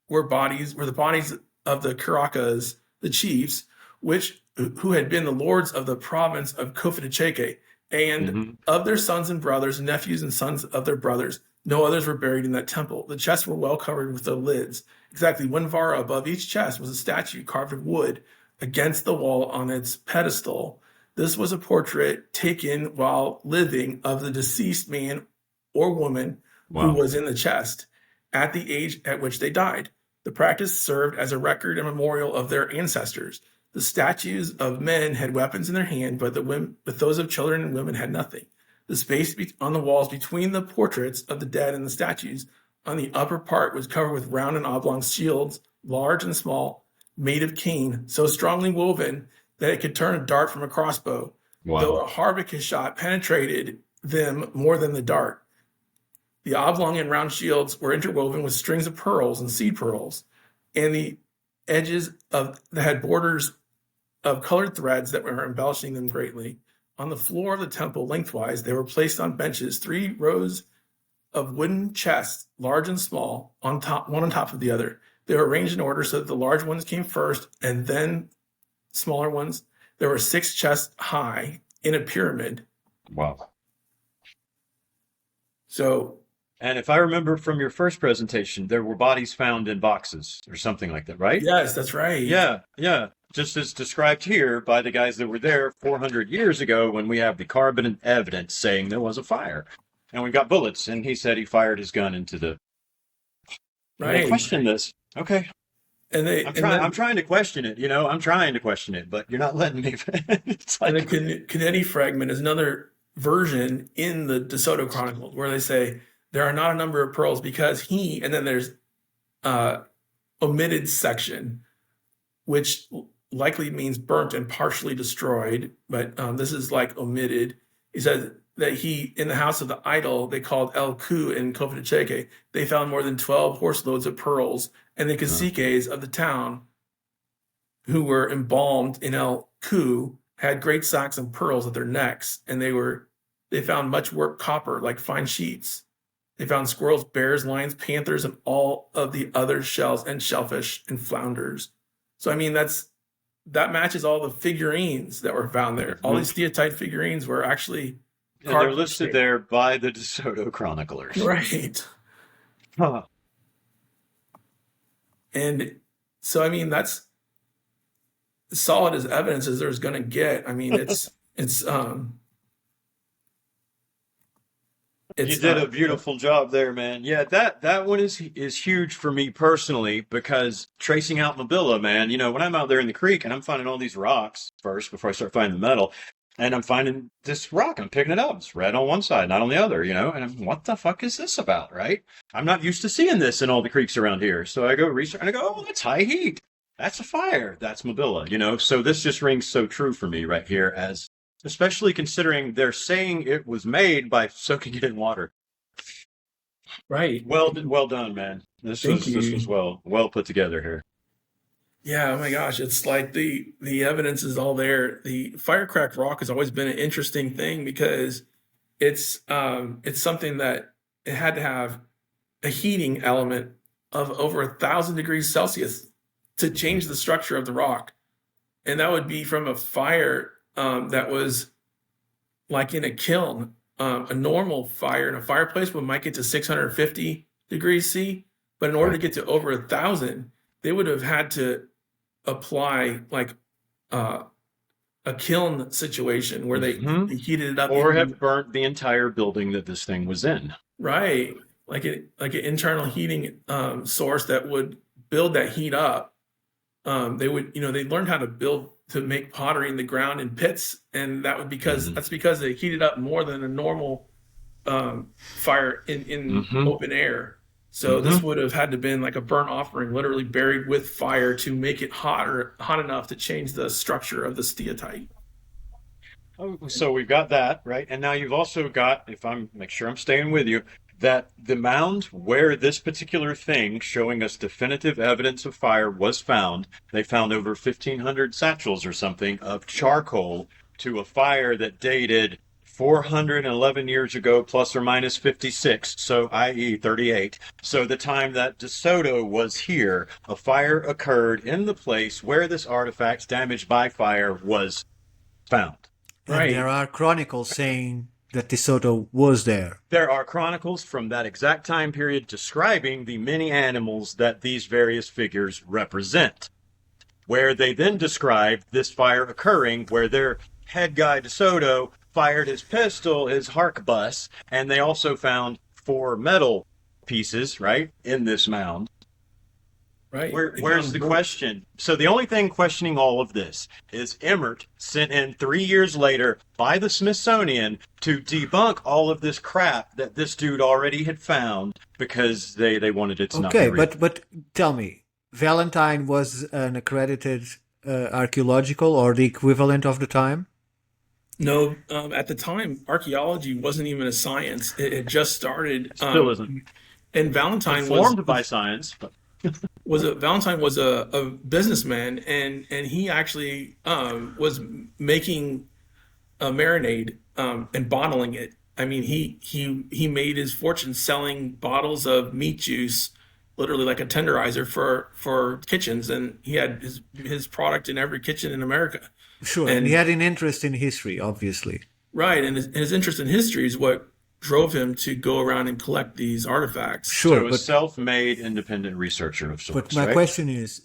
were the bodies of the Caraccas, the chiefs, who had been the lords of the province of Cofitacheque, and of their sons and brothers, nephews and sons of their brothers. No others were buried in that temple. The chests were well covered with the lids. Exactly 1 vara above each chest was a statue carved of wood against the wall on its pedestal. This was a portrait taken while living of the deceased man or woman who was in the chest at the age at which they died. The practice served as a record and memorial of their ancestors. The statues of men had weapons in their hand, but those of children and women had nothing. The space on the walls between the portraits of the dead and the statues on the upper part was covered with round and oblong shields, large and small, made of cane, so strongly woven that it could turn a dart from a crossbow, though a harpicus shot penetrated them more than the dart. The oblong and round shields were interwoven with strings of pearls and seed pearls, and the edges that had borders of colored threads that were embellishing them greatly. On the floor of the temple, lengthwise, they were placed on benches, 3 rows of wooden chests, large and small, one on top of the other. They were arranged in order so that the large ones came first, and then smaller ones. There were 6 chests high in a pyramid. Wow. So, and if I remember from your first presentation, there were bodies found in boxes or something like that, right? Yes, that's right. Yeah, yeah. Just as described here by the guys that were there 400 years ago when we have the carbon evidence saying there was a fire. And we got bullets, and he said he fired his gun into the... Right. They question this. Okay. And I'm trying to question it, I'm trying to question it, but you're not letting me. It's like... And the Canetti fragment is another version in the DeSoto Chronicles where they say there are not a number of pearls because and then there's omitted section, which likely means burnt and partially destroyed, but this is like omitted. He says that in the house of the idol they called El Ku in Cofitacheque, they found more than 12 horse loads of pearls, and the caciques of the town who were embalmed in El Ku had great sacks of pearls at their necks, and they found much worked copper like fine sheets. They found squirrels, bears, lions, panthers, and all of the other shells and shellfish and flounders. So I mean that matches all the figurines that were found there. All these steatite figurines were actually and they're listed there by the DeSoto chroniclers. Right. Huh. And so I mean that's solid as evidence as there's going to get. I mean you did a beautiful job there, man. Yeah, that one is huge for me personally because tracing out Mobilla, man, when I'm out there in the creek and I'm finding all these rocks first before I start finding the metal, and I'm finding this rock, I'm picking it up. It's red on one side, not on the other, and I'm, what the fuck is this about, right? I'm not used to seeing this in all the creeks around here. So I go research and I go, oh, that's high heat. That's a fire. That's Mobilla, So this just rings so true for me right here especially considering they're saying it was made by soaking it in water. Right. Well done, man. This was well put together here. Yeah, oh my gosh, it's like the evidence is all there. The firecracked rock has always been an interesting thing because it's something that it had to have a heating element of over 1,000 degrees Celsius to change the structure of the rock. And that would be from a fire that was like in a kiln. A normal fire in a fireplace might get to 650 degrees C, but in order to get to over 1,000, they would have had to apply like a kiln situation where they heated it up, or have burnt the entire building that this thing was in. Right, like an internal heating source that would build that heat up. They would, they learned how to make pottery in the ground in pits, and that would that's because they heated up more than a normal fire in open air. So this would have had to been like a burnt offering, literally buried with fire to make it hot enough to change the structure of the steatite. Oh, so we've got that, right? And now you've also got, if I'm make sure I'm staying with you, that the mound where this particular thing showing us definitive evidence of fire was found, they found over 1,500 satchels or something of charcoal to a fire that dated 411 years ago, plus or minus 56, so i.e. 38. So the time that DeSoto was here, a fire occurred in the place where this artifact damaged by fire was found. And Right. there are chronicles saying that DeSoto was there. There are chronicles from that exact time period describing the many animals that these various figures represent, where they then describe this fire occurring, where their head guy DeSoto fired his pistol, his harquebus, and they also found 4 metal pieces, right, in this mound. Right. Where's the question? So the only thing questioning all of this is Emmert sent in 3 years later by the Smithsonian to debunk all of this crap that this dude already had found because they wanted it to not be Okay, real. but tell me, Valentine was an accredited archaeological or the equivalent of the time? No, at the time, archaeology wasn't even a science. It had just started. Still isn't. And Valentine Informed by science, but Valentine was a businessman, and he actually was making a marinade and bottling it. I mean, he made his fortune selling bottles of meat juice, literally like a tenderizer for kitchens, and he had his product in every kitchen in America. Sure, and And he had an interest in history, obviously. right, and his interest in history is what drove him to go around and collect these artifacts. Sure, so a but self-made independent researcher of sorts, my right? question is,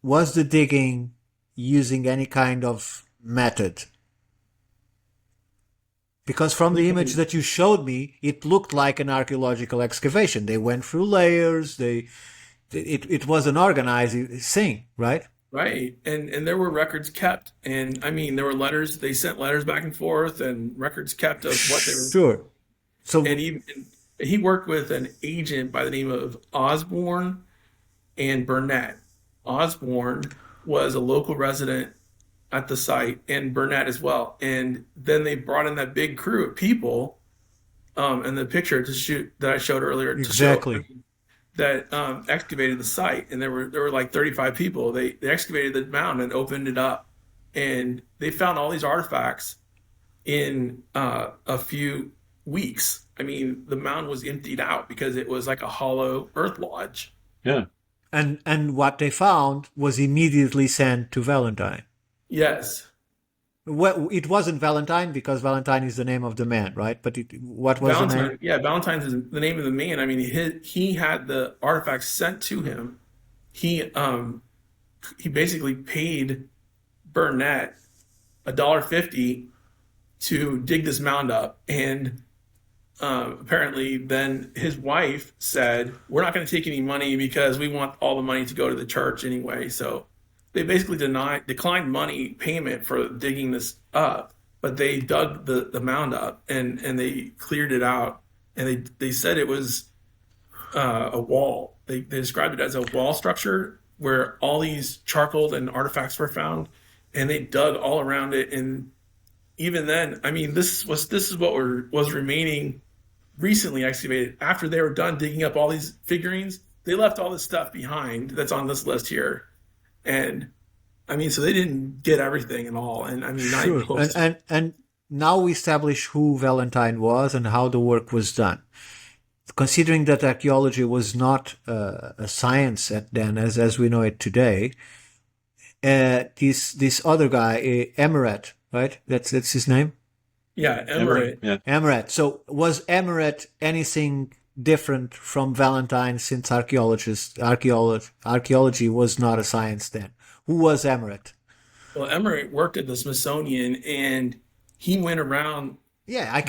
was the digging using any kind of method? Because from the image that you showed me, it looked like an archaeological excavation. They went through layers. It was an organized thing, right? Right. And there were records kept. And I mean, there were letters, they sent letters back and forth and records kept of what they were. Sure. So And he worked with an agent by the name of Osborne and Burnett. Osborne was a local resident at the site, and Burnett as well. And then they brought in that big crew of people, and the picture to shoot that I showed earlier to exactly. show that excavated the site, and there were like 35 people. They excavated the mound and opened it up, and they found all these artifacts in a few weeks. I mean, the mound was emptied out because it was like a hollow earth lodge. Yeah. And what they found was immediately sent to Valentine. Yes. Well, it wasn't Valentine because Valentine is the name of the man, right? But what was the name? Valentine, yeah, Valentine's is the name of the man. I mean, he had the artifacts sent to him. He basically paid Burnett $1.50 to dig this mound up, and apparently then his wife said, "We're not going to take any money because we want all the money to go to the church anyway." So they basically declined money payment for digging this up, but they dug the mound up and they cleared it out, and they said it was a wall. They described it as a wall structure where all these charcoal and artifacts were found, and they dug all around it. And even then, I mean, this is what was remaining recently excavated. After they were done digging up all these figurines, they left all this stuff behind that's on this list here. And I mean, so they didn't get everything at all. And I mean, not even Sure. close. And now we establish who Valentine was and how the work was done. Considering that archaeology was not a science then as we know it today, this other guy, Emeret, right? That's his name? Yeah, Emmerich. Yeah. Emeret. So was Emeret anything different from Valentine since archaeology was not a science then? Who was Emeret? Well, Emmerich worked at the Smithsonian, and he went around. Yeah, I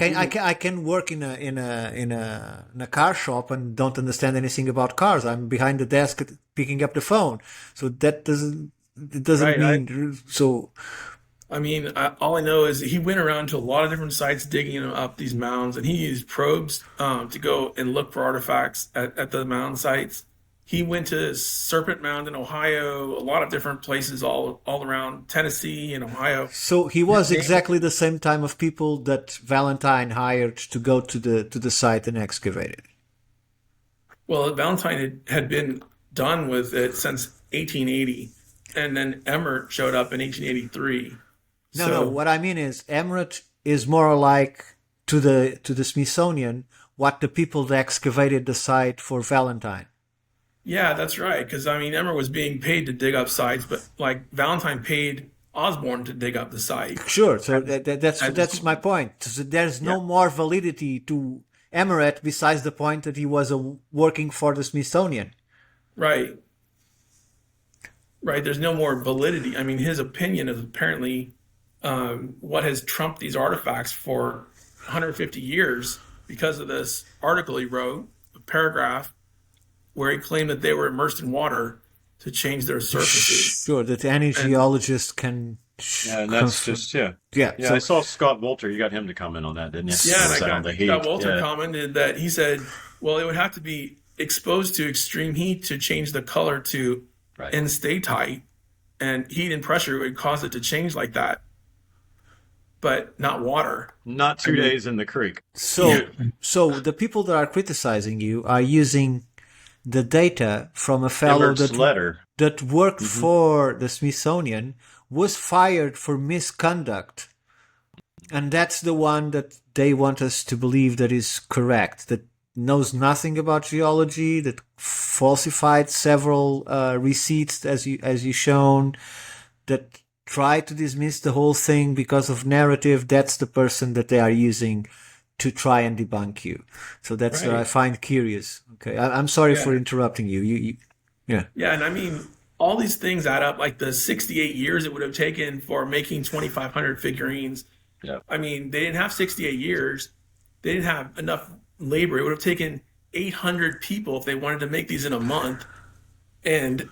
can work in a car shop and don't understand anything about cars. I'm behind the desk picking up the phone. So that doesn't Right, mean so. I mean, all I know is that he went around to a lot of different sites digging up these mounds, and he used probes to go and look for artifacts at the mound sites. He went to Serpent Mound in Ohio, a lot of different places all around Tennessee and Ohio. So he was exactly the same time of people that Valentine hired to go to the site and excavate it. Well, Valentine had been done with it since 1880, and then Emmert showed up in 1883. No. What I mean is, Emmerich is more like to the Smithsonian what the people that excavated the site for Valentine. Yeah, that's right. Because I mean, Emmer was being paid to dig up sites, but like Valentine paid Osborne to dig up the site. Sure. So that's my point. So there's no more validity to Emmerich besides the point that he was working for the Smithsonian. Right. Right. There's no more validity. I mean, his opinion is apparently what has trumped these artifacts for 150 years because of this article he wrote, a paragraph where he claimed that they were immersed in water to change their surfaces. Sure, that any geologist can. Yeah, and that's just yeah. So, I saw Scott Wolter. You got him to comment on that, didn't you? Yeah, and Scott Wolter commented that he said, well, it would have to be exposed to extreme heat to change the color to enstatite, and heat and pressure would cause it to change like that, but not water. Not 2 days in the creek. So the people that are criticizing you are using the data from a fellow that worked for the Smithsonian, was fired for misconduct. And that's the one that they want us to believe that is correct, that knows nothing about geology, that falsified several receipts as you shown, that tried to dismiss the whole thing because of narrative. That's the person that they are using to try and debunk you. So that's what I find curious. Okay, I'm sorry for interrupting you. Yeah, and I mean, all these things add up. Like the 68 years it would have taken for making 2,500 figurines. Yeah. I mean, they didn't have 68 years. They didn't have enough labor. It would have taken 800 people if they wanted to make these in a month. And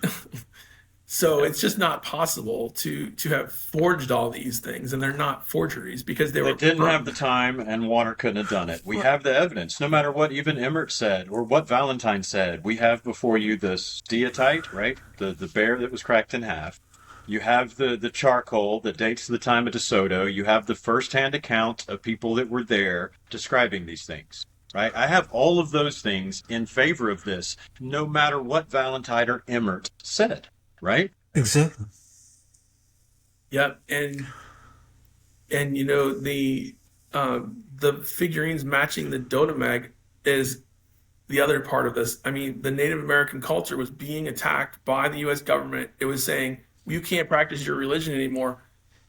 so it's just not possible to have forged all these things, and they're not forgeries because they didn't have the time, and water couldn't have done it. We have the evidence. No matter what even Emmert said or what Valentine said, we have before you the steatite, right? The bear that was cracked in half. You have the charcoal that dates to the time of De Soto. You have the first-hand account of people that were there describing these things, right? I have all of those things in favor of this, no matter what Valentine or Emmert said. Right? Exactly. Yep, and you know the figurines matching the Dodomeg is the other part of this. I mean, the Native American culture was being attacked by the U.S. government. It was saying, you can't practice your religion anymore.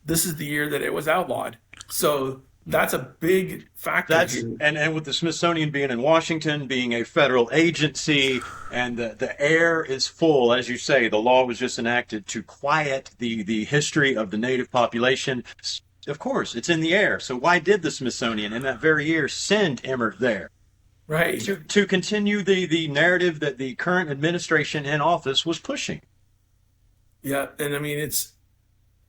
This is the year that it was outlawed. So that's a big factor here. And with the Smithsonian being in Washington, being a federal agency, and the air is full, as you say, the law was just enacted to quiet the history of the native population. Of course, it's in the air. So why did the Smithsonian in that very year send Emmert there? Right. To continue the narrative that the current administration in office was pushing. Yeah, and I mean, it's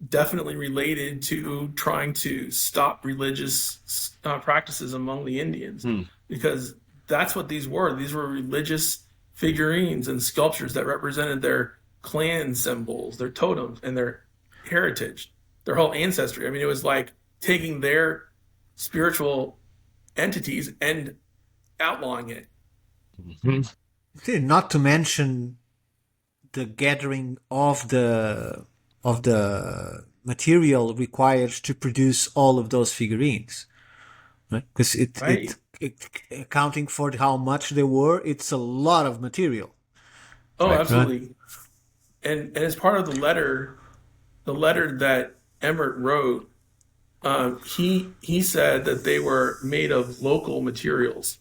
definitely related to trying to stop religious practices among the Indians, because that's what these were. These were religious figurines and sculptures that represented their clan symbols, their totems, and their heritage, their whole ancestry. I mean, it was like taking their spiritual entities and outlawing it. Not to mention the gathering of the material required to produce all of those figurines, right? Because it accounting for how much they were, it's a lot of material. Oh, right, absolutely. Right? And as part of the letter that Emmert wrote, he said that they were made of local materials,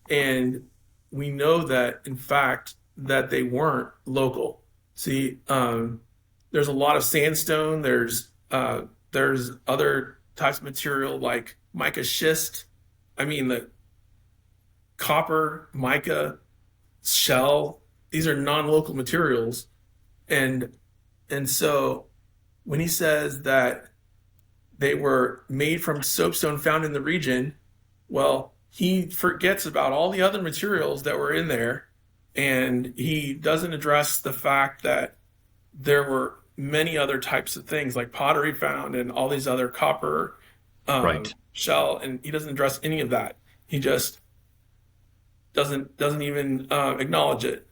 and we know that in fact that they weren't local. See, there's a lot of sandstone. There's other types of material like mica schist. I mean, the copper, mica, shell. These are non-local materials, and so when he says that they were made from soapstone found in the region, well, he forgets about all the other materials that were in there, and he doesn't address the fact that there were many other types of things like pottery found and all these other copper Right. shell, and he doesn't address any of that. He just doesn't even acknowledge it.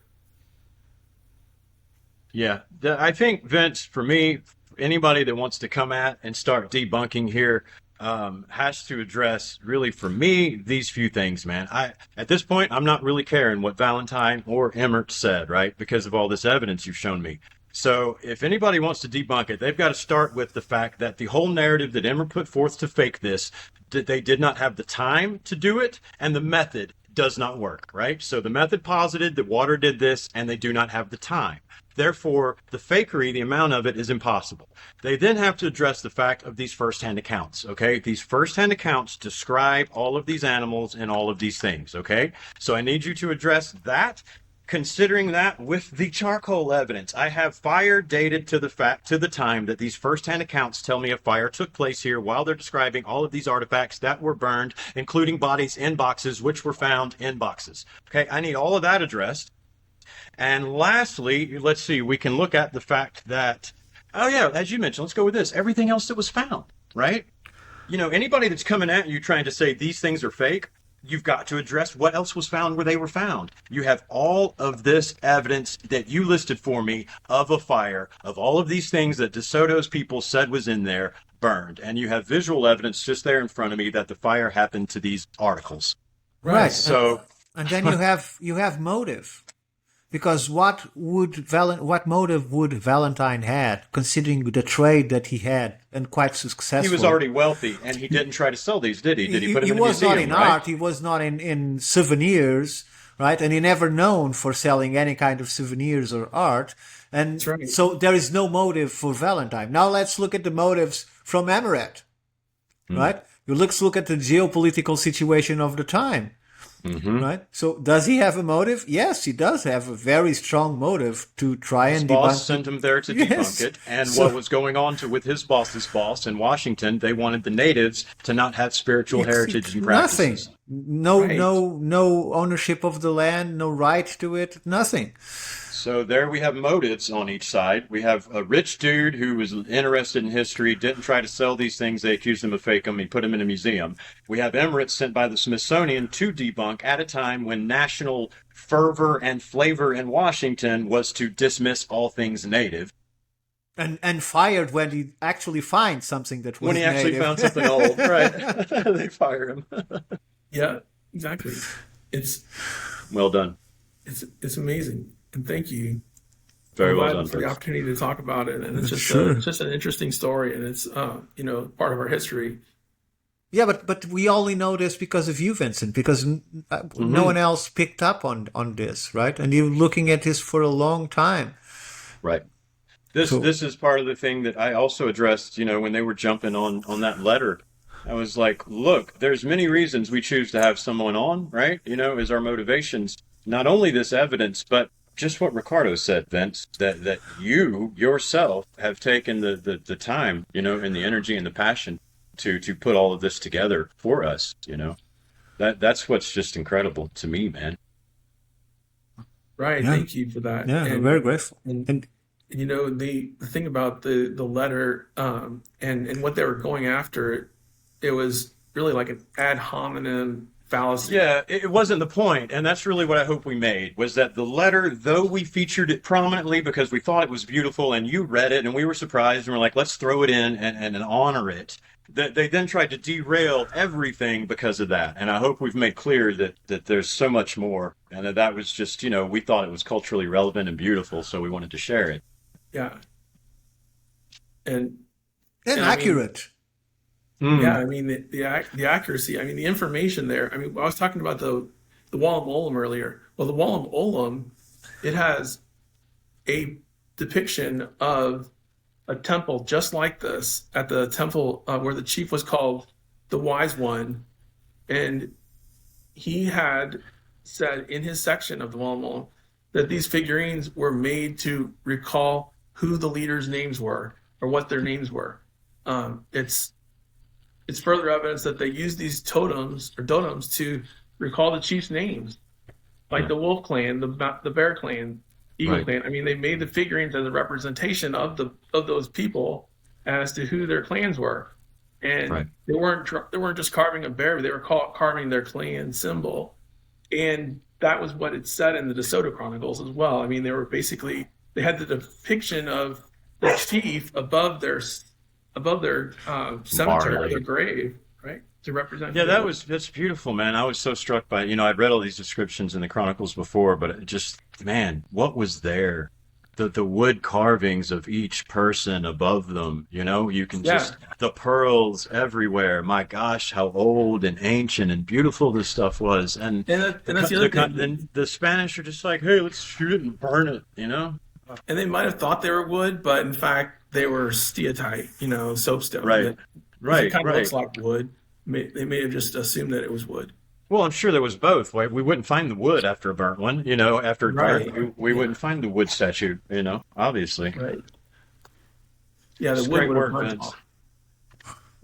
Yeah, I think Vince, for me, anybody that wants to come at and start debunking here has to address, really, for me, these few things, man. At this point, I'm not really caring what Valentine or Emmert said, right? Because of all this evidence you've shown me. So if anybody wants to debunk it, they've got to start with the fact that the whole narrative that Emmert put forth to fake this, they did not have the time to do it, and the method does not work, right? So the method posited that water did this, and they do not have the time. Therefore, the fakery, the amount of it, is impossible. They then have to address the fact of these first-hand accounts, okay? These first-hand accounts describe all of these animals and all of these things, okay? So I need you to address that, considering that with the charcoal evidence. I have fire dated to the time that these first-hand accounts tell me a fire took place here while they're describing all of these artifacts that were burned, including bodies in boxes, which were found in boxes. Okay, I need all of that addressed. And lastly, let's see, we can look at the fact that, oh yeah, as you mentioned, let's go with this, everything else that was found, right? You know, anybody that's coming at you trying to say these things are fake, you've got to address what else was found where they were found. You have all of this evidence that you listed for me of a fire, of all of these things that DeSoto's people said was in there, burned. And you have visual evidence just there in front of me that the fire happened to these articles. Right. So, and then you have motive. Because what motive would Valentine had, considering the trade that he had and quite successful? he was already wealthy, and he didn't try to sell these, did he? Did he put them in a was museum, not in right? art. He was not in souvenirs, right? And he never known for selling any kind of souvenirs or art. And That's right. so there is no motive for Valentine. Now let's look at the motives from Emmerich, right? Let's look at the geopolitical situation of the time. Right. So does he have a motive? Yes, he does have a very strong motive to try and His boss debunk. sent him there to debunk it. And what was going on with his boss's boss in Washington, they wanted the natives to not have spiritual heritage and Nothing. practices. No ownership of the land, no right to it, nothing. So there we have motives on each side. We have a rich dude who was interested in history, didn't try to sell these things. They accused him of faking them. He put them in a museum. We have Emirates sent by the Smithsonian to debunk at a time when national fervor and flavor in Washington was to dismiss all things native. And fired when he actually finds something that was When he actually native. found something old, right? They fired him. Yeah, exactly. It's Well done. it's amazing, and thank you. Very I'm well glad done, for the Vince. opportunity to talk about it, and it's just Sure. it's just an interesting story, and it's part of our history. Yeah, but we only know this because of you, Vincent, because no one else picked up on this, right? And you're looking at this for a long time. Right. This is part of the thing that I also addressed, when they were jumping on that letter. I was like, look, there's many reasons we choose to have someone on, right? As our motivations. Not only this evidence, but just what Ricardo said, Vince, that you yourself have taken the time, and the energy and the passion to put all of this together for us, That's what's just incredible to me, man. Right. Yeah. Thank you for that. Yeah, I'm very grateful. And The thing about the letter and what they were going after, it was really like an ad hominem fallacy. Yeah, it wasn't the point, and that's really what I hope we made, was that the letter, though we featured it prominently because we thought it was beautiful, and you read it, and we were surprised, and we're like, let's throw it in and honor it. They then tried to derail everything because of that, and I hope we've made clear that there's so much more, and that was just, we thought it was culturally relevant and beautiful, so we wanted to share it. Yeah. And accurate. yeah, I mean the accuracy. I mean the information there. I mean, I was talking about the Wall of Olam earlier. Well, the Wall of Olam, it has a depiction of a temple just like this at the temple where the chief was called the Wise One, and he had said in his section of the Wall of Olam that these figurines were made to recall who the leaders' names were. or what their names were. It's further evidence that they used these totems or dotems to recall the chief's names, like the Wolf Clan, the Bear Clan, Eagle Right. Clan. I mean, they made the figurines as a representation of those people as to who their clans were, and Right. they weren't just carving a bear; they were carving their clan symbol, and that was what it said in the DeSoto Chronicles as well. I mean, they had the depiction of the chief above their cemetery or their grave, right, to represent. Yeah, that's beautiful, man. I was so struck by, I'd read all these descriptions in the Chronicles before, but it just, man, what was there? The wood carvings of each person above them, you can just, the pearls everywhere. My gosh, how old and ancient and beautiful this stuff was. And that's the other thing. then the Spanish are just like, hey, let's shoot it and burn it, And they might have thought they were wood, but in fact they were steatite, soapstone. Right. Right. It kind of right. looks like wood. They may have just assumed that it was wood. Well, I'm sure there was both. Right? We wouldn't find the wood after a burnt one, after Right. we wouldn't find the wood statue, obviously. Right. Yeah, the It's wood great would have work, burnt Vince. off.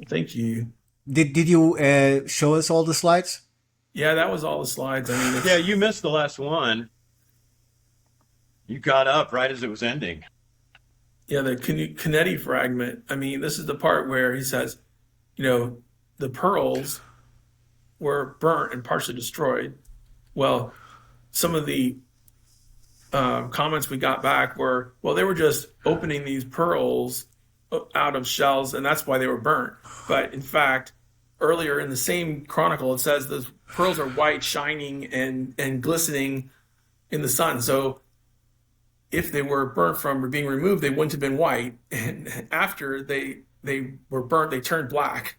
Thank you. Did you show us all the slides? Yeah, that was all the slides. I mean, Yeah, you missed the last one. You got up right as it was ending. yeah, the Canetti fragment. I mean, this is the part where he says, the pearls were burnt and partially destroyed. Well, some of the comments we got back were, well, they were just opening these pearls out of shells, and that's why they were burnt. But in fact, earlier in the same chronicle, it says those pearls are white, shining, and glistening in the sun. So if they were burnt from being removed, they wouldn't have been white. And after they were burnt, they turned black.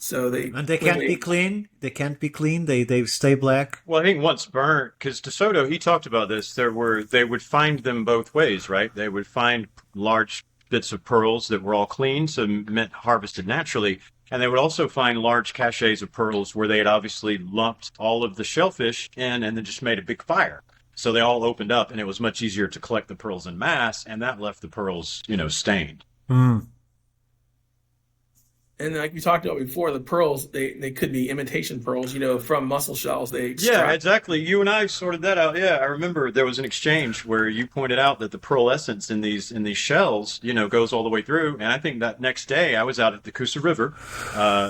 So And they can't be clean. They can't be clean. They stay black. Well, I think once burnt, because DeSoto, he talked about this, they would find them both ways, right? They would find large bits of pearls that were all clean, so meant harvested naturally. And they would also find large caches of pearls where they had obviously lumped all of the shellfish in and then just made a big fire. So they all opened up, and it was much easier to collect the pearls in mass, and that left the pearls, stained. Mm. And like we talked about before, the pearls, they could be imitation pearls, from mussel shells. They Yeah, extract. exactly. You and I sorted that out. Yeah, I remember there was an exchange where you pointed out that the pearl essence in these shells, goes all the way through. And I think that next day I was out at the Coosa River,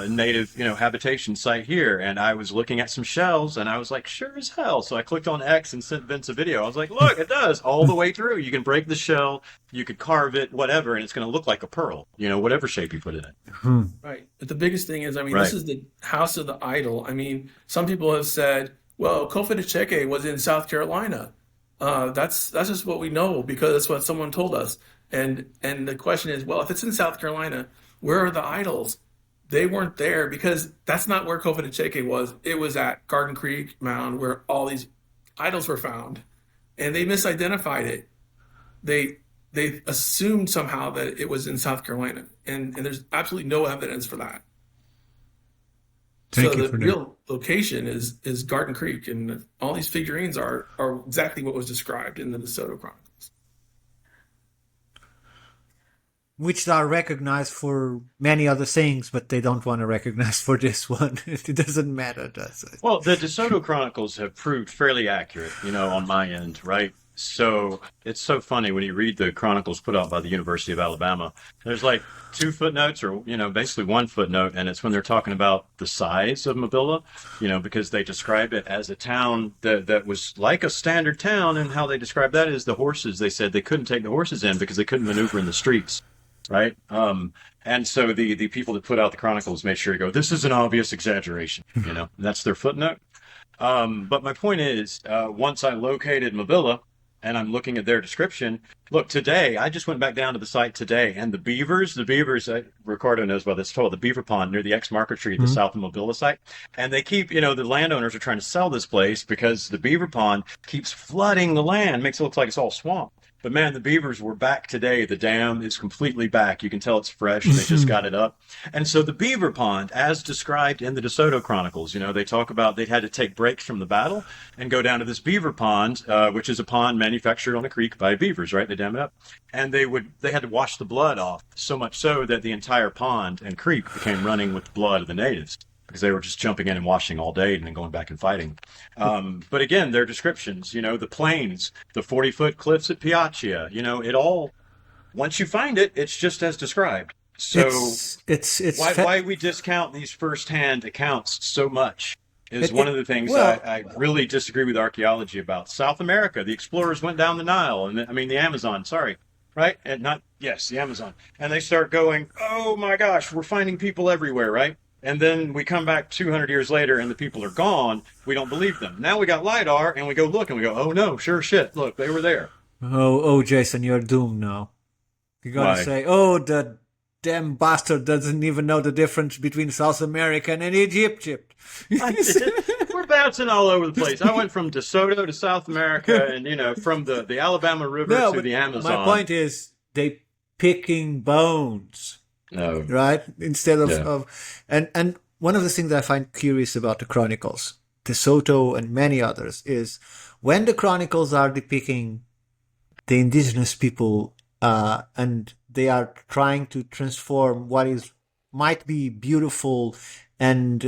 native, habitation site here, and I was looking at some shells, and I was like, sure as hell. So I clicked on X and sent Vince a video. I was like, look, it does all the way through. You can break the shell, you could carve it, whatever, and it's going to look like a pearl, whatever shape you put it in. Right. But the biggest thing is, Right. this is the house of the idol. I mean, some people have said, well, Kofa de Cheke was in South Carolina. That's just what we know because that's what someone told us. And the question is, well, if it's in South Carolina, where are the idols? They weren't there because that's not where Kofa de Cheke was. It was at Garden Creek Mound where all these idols were found. And they misidentified it. They assumed somehow that it was in South Carolina, and there's absolutely no evidence for that. Thank so you the for that. real location is Garden Creek, and all these figurines are exactly what was described in the DeSoto Chronicles. Which are recognized for many other things, but they don't want to recognize for this one. It doesn't matter, does it? Well, the DeSoto Chronicles have proved fairly accurate, on my end, right? So it's so funny when you read the chronicles put out by the University of Alabama. There's like 2 footnotes or, basically 1 footnote. And it's when they're talking about the size of Mobilla, because they describe it as a town that was like a standard town. And how they describe that is the horses. They said they couldn't take the horses in because they couldn't maneuver in the streets. Right. And so the people that put out the chronicles made sure to go, this is an obvious exaggeration. That's their footnote. But my point is, once I located Mobilla, and I'm looking at their description. Look, today, I just went back down to the site today, and the beavers, Ricardo knows about this, the beaver pond near the ex-marketry at the south of Mobilla site. And they keep, the landowners are trying to sell this place because the beaver pond keeps flooding the land, makes it look like it's all swamp. But man, the beavers were back today. The dam is completely back. You can tell it's fresh. They just got it up. And so the beaver pond, as described in the DeSoto Chronicles, they talk about they had to take breaks from the battle and go down to this beaver pond, which is a pond manufactured on a creek by beavers, right? They dam it up. And they had to wash the blood off, so much so that the entire pond and creek became running with the blood of the natives, because they were just jumping in and washing all day and then going back and fighting. But again, their descriptions, the plains, the 40-foot cliffs at Piaccia, it all, once you find it, it's just as described. So why we discount these firsthand accounts so much is one of the things I really disagree with archaeology about. South America, the explorers went down the Nile, and the Amazon, right? And the Amazon. And they start going, oh my gosh, we're finding people everywhere, right? And then we come back 200 years later and the people are gone. We don't believe them. Now we got LiDAR and we go look and we go, oh no, sure shit. Look, they were there. Oh, Jason, you're doomed now. You're going to say, oh, the damn bastard doesn't even know the difference between South America and Egypt. We're bouncing all over the place. I went from DeSoto to South America and, from the Alabama River to the Amazon. My point is they picking bones. No. Right? Instead of and one of the things I find curious about the Chronicles, DeSoto and many others, is when the Chronicles are depicting the indigenous people and they are trying to transform what might be beautiful and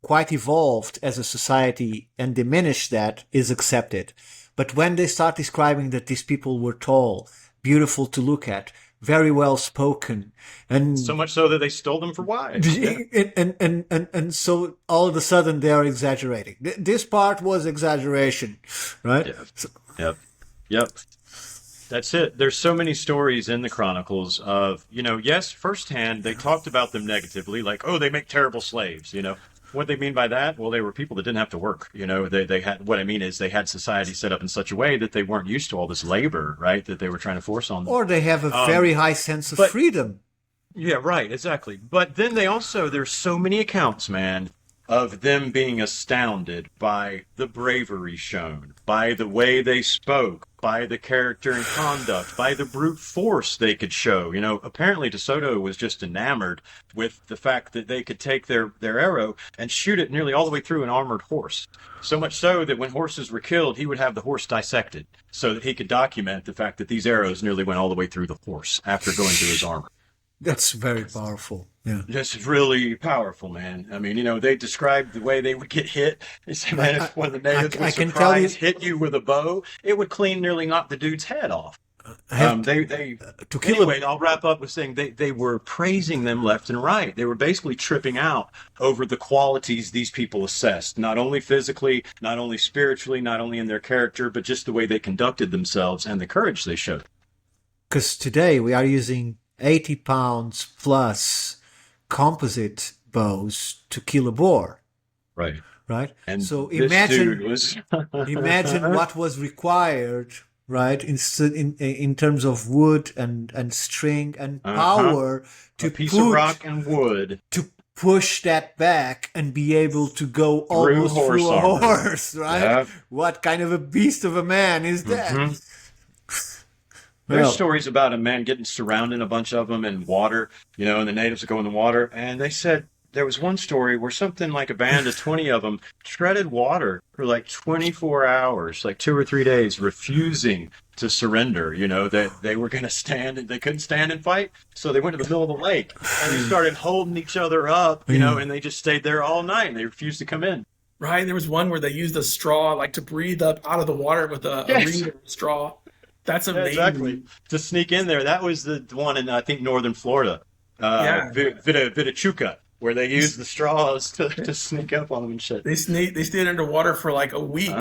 quite evolved as a society and diminish that is accepted. But when they start describing that these people were tall, beautiful to look at, very well spoken, and so much so that they stole them for wives. And so all of a sudden they are exaggerating. This part was exaggeration, right? Yep. That's it. There's so many stories in the Chronicles of, yes, firsthand, they talked about them negatively, like, oh, they make terrible slaves, What they mean by that? Well, they were people that didn't have to work. They had, what I mean is they had society set up in such a way that they weren't used to all this labor, right? That they were trying to force on them. Or they have a very high sense of freedom. Yeah, right. Exactly. But then there's so many accounts, man, of them being astounded by the bravery shown, by the way they spoke, by the character and conduct, by the brute force they could show. Apparently DeSoto was just enamored with the fact that they could take their arrow and shoot it nearly all the way through an armored horse. So much so that when horses were killed, he would have the horse dissected so that he could document the fact that these arrows nearly went all the way through the horse after going through his armor. That's very powerful. Yeah. That's really powerful, man. I mean, they described the way they would get hit. They said, man, if one of the natives would surprise hit you with a bow, it would nearly knock the dude's head off. Anyway, I'll wrap up with saying they were praising them left and right. They were basically tripping out over the qualities these people assessed, not only physically, not only spiritually, not only in their character, but just the way they conducted themselves and the courage they showed. Because today we are using 80 pounds plus composite bows to kill a boar. Right. And so imagine what was required, right, in terms of wood and string and power to piece of rock and wood to push that back and be able to go almost through a horse, right? Yeah. What kind of a beast of a man is that? Mm-hmm. There's stories about a man getting surrounded, a bunch of them, in water, and the natives would go in the water. And they said there was one story where something like a band of 20 of them treaded water for like 24 hours, like 2 or 3 days, refusing to surrender. That they were going to stand and they couldn't stand and fight. So they went to the middle of the lake and they started holding each other up, and they just stayed there all night and they refused to come in. Right. There was one where they used a straw, to breathe up out of the water with a reed or a straw. That's amazing. Yeah, exactly. To sneak in there. That was the one in, I think, northern Florida. Vitichuca, where they used the straws to sneak up on them and shit. They stayed underwater for like a week,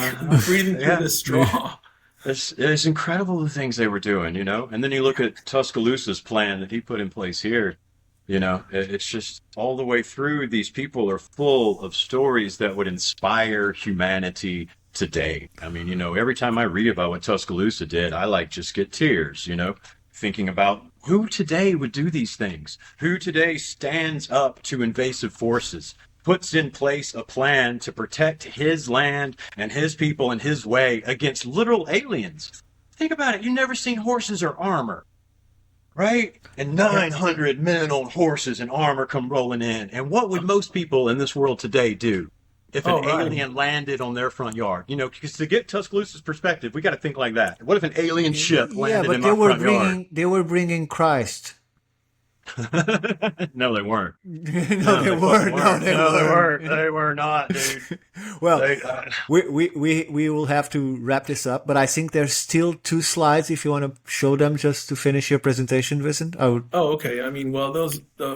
breathing through the straw. It's incredible the things they were doing, And then you look at Tuscaloosa's plan that he put in place here. It's just all the way through. These people are full of stories that would inspire humanity today. I mean, every time I read about what Tuscaloosa did, I just get tears, thinking about who today would do these things, who today stands up to invasive forces, puts in place a plan to protect his land and his people and his way against literal aliens. Think about it. You've never seen horses or armor, right? And 900 men on horses and armor come rolling in. And what would most people in this world today do if an Oh, right. alien landed on their front yard? You know, because to get Tuscaloosa's perspective, we got to think like that. What if an alien ship Yeah, landed but in my front yard? they were bringing Christ. No, they weren't. No, they fucking weren't. No, they weren't. They were not, dude. Well, They, we will have to wrap this up, but I think there's still 2 slides if you want to show them just to finish your presentation, Vincent. I would. Oh, okay. I mean, well,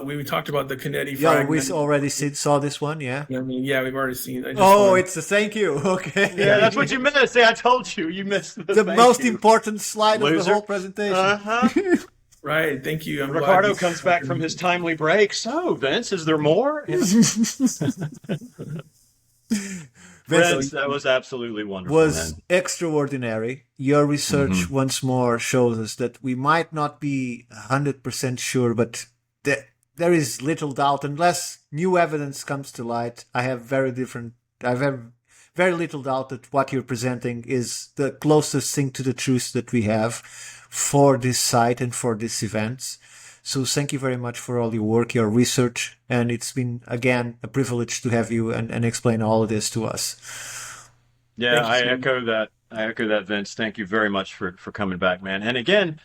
we talked about the Canetti Yeah, we fragment. already saw this one. Yeah. I mean, yeah, we've already seen. I just Oh, wanted- it's a thank you. Okay. yeah, that's what you missed. See, I told you. You missed The thank most you. important slide of the Loser. whole presentation. Uh-huh. right. Thank you. I'm glad Ricardo you- comes back from his timely break. So, Vince, is there more? Vince, that was absolutely wonderful. Was Man. extraordinary. Your research once more shows us that we might not be 100% sure, but there is little doubt unless new evidence comes to light. I have very little doubt that what you're presenting is the closest thing to the truth that we have for this site and for these events. So thank you very much for all your work, your research, and it's been, again, a privilege to have you and explain all of this to us. Yeah, Thank you, I Sam. echo that. I echo that, Vince. Thank you very much for coming back, man. And again,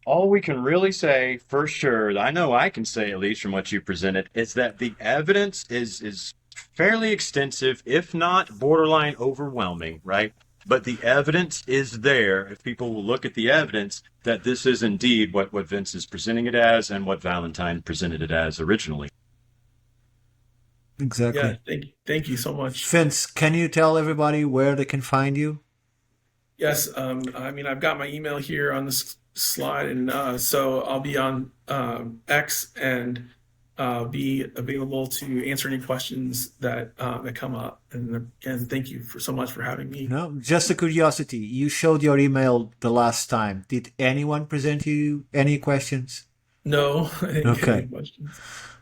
all we can really say for sure, I know I can say at least from what you presented, is that the evidence is fairly extensive, if not borderline overwhelming, right? But the evidence is there. If people will look at the evidence, that this is indeed what Vince is presenting it as and what Valentine presented it as originally. Exactly. Yeah. Thank you so much. Vince, can you tell everybody where they can find you? Yes. I mean, I've got my email here on this slide, and so I'll be on X and be available to answer any questions that come up. And again, thank you so much for having me. No, just a curiosity. You showed your email the last time. Did anyone present you any questions? No. I didn't get Okay. any questions.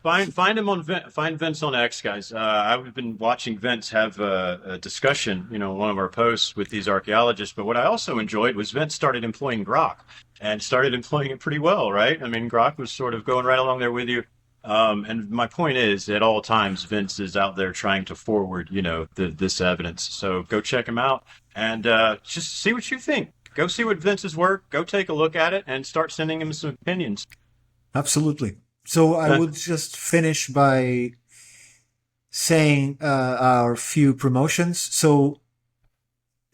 Find Vince on X, guys. I've been watching Vince have a discussion, one of our posts with these archaeologists. But what I also enjoyed was Vince started employing Grok and started employing it pretty well, right? I mean, Grok was sort of going right along there with you. And my point is, at all times, Vince is out there trying to forward, this evidence. So go check him out and just see what you think. Go see what Vince's work. Go take a look at it and start sending him some opinions. Absolutely. So I would just finish by saying our few promotions. So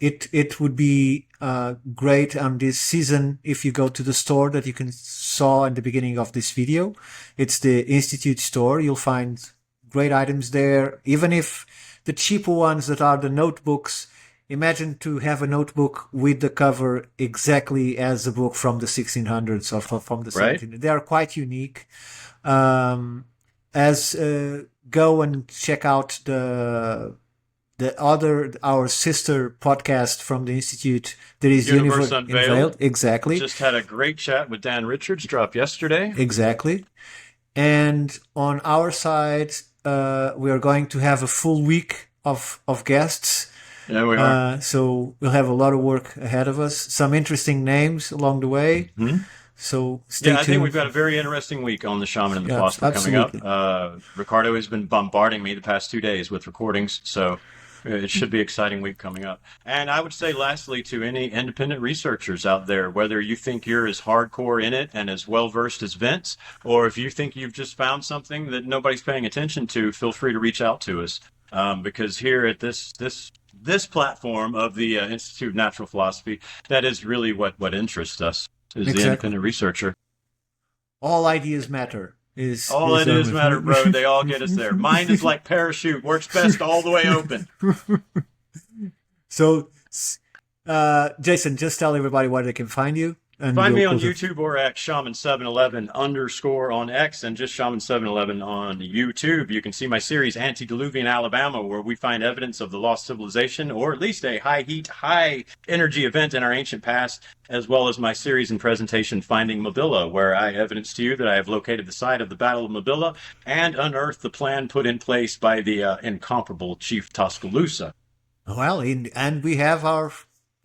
it would be great on this season if you go to the store that you saw in the beginning of this video. It's the Institute store. You'll find great items there, even if the cheaper ones that are the notebooks. Imagine to have a notebook with the cover exactly as a book from the 1600s or from the Right. 1700s. They are quite unique. Go and check out our sister podcast from the Institute. There is Universe Universe Unveiled. Exactly. Just had a great chat with Dan Richards, dropped yesterday. Exactly. And on our side, we are going to have a full week of guests. Yeah, we are. So we'll have a lot of work ahead of us. Some interesting names along the way. Mm-hmm. So stay tuned. I think we've got a very interesting week on the Shaman and the Yeah, Philosopher coming absolutely. up. Ricardo has been bombarding me the past 2 days with recordings, so it should be an exciting week coming up. And I would say lastly to any independent researchers out there, whether you think you're as hardcore in it and as well-versed as Vince, or if you think you've just found something that nobody's paying attention to, feel free to reach out to us. Because here at this platform of the Institute of Natural Philosophy, that is really what interests us, is Exactly. the independent researcher. All ideas matter. All ideas matter, bro. They all get us there. Mine is like parachute, works best all the way open. So, Jason, just tell everybody where they can find you. And Find me we'll on close it. YouTube or at Shaman711 _ on X and just Shaman711 on YouTube. You can see my series Antediluvian Alabama, where we find evidence of the lost civilization or at least a high heat, high energy event in our ancient past, as well as my series and presentation Finding Mobilla, where I evidence to you that I have located the site of the Battle of Mobilla and unearthed the plan put in place by the incomparable Chief Tuscaloosa. Well, and we have our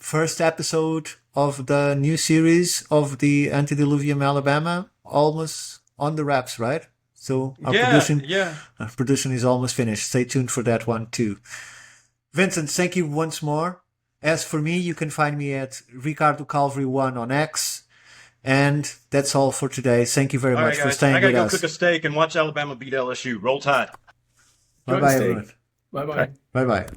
first episode of the new series of the Antediluvium Alabama almost on the wraps, right? So our production is almost finished. Stay tuned for that one too. Vincent, thank you once more. As for me, you can find me at Ricardo Calvary 1 on X. And that's all for today. Thank you very much for staying with us. I gotta go cook a steak and watch Alabama beat LSU. Roll Tide. Bye-bye, everyone. Bye-bye. Bye-bye.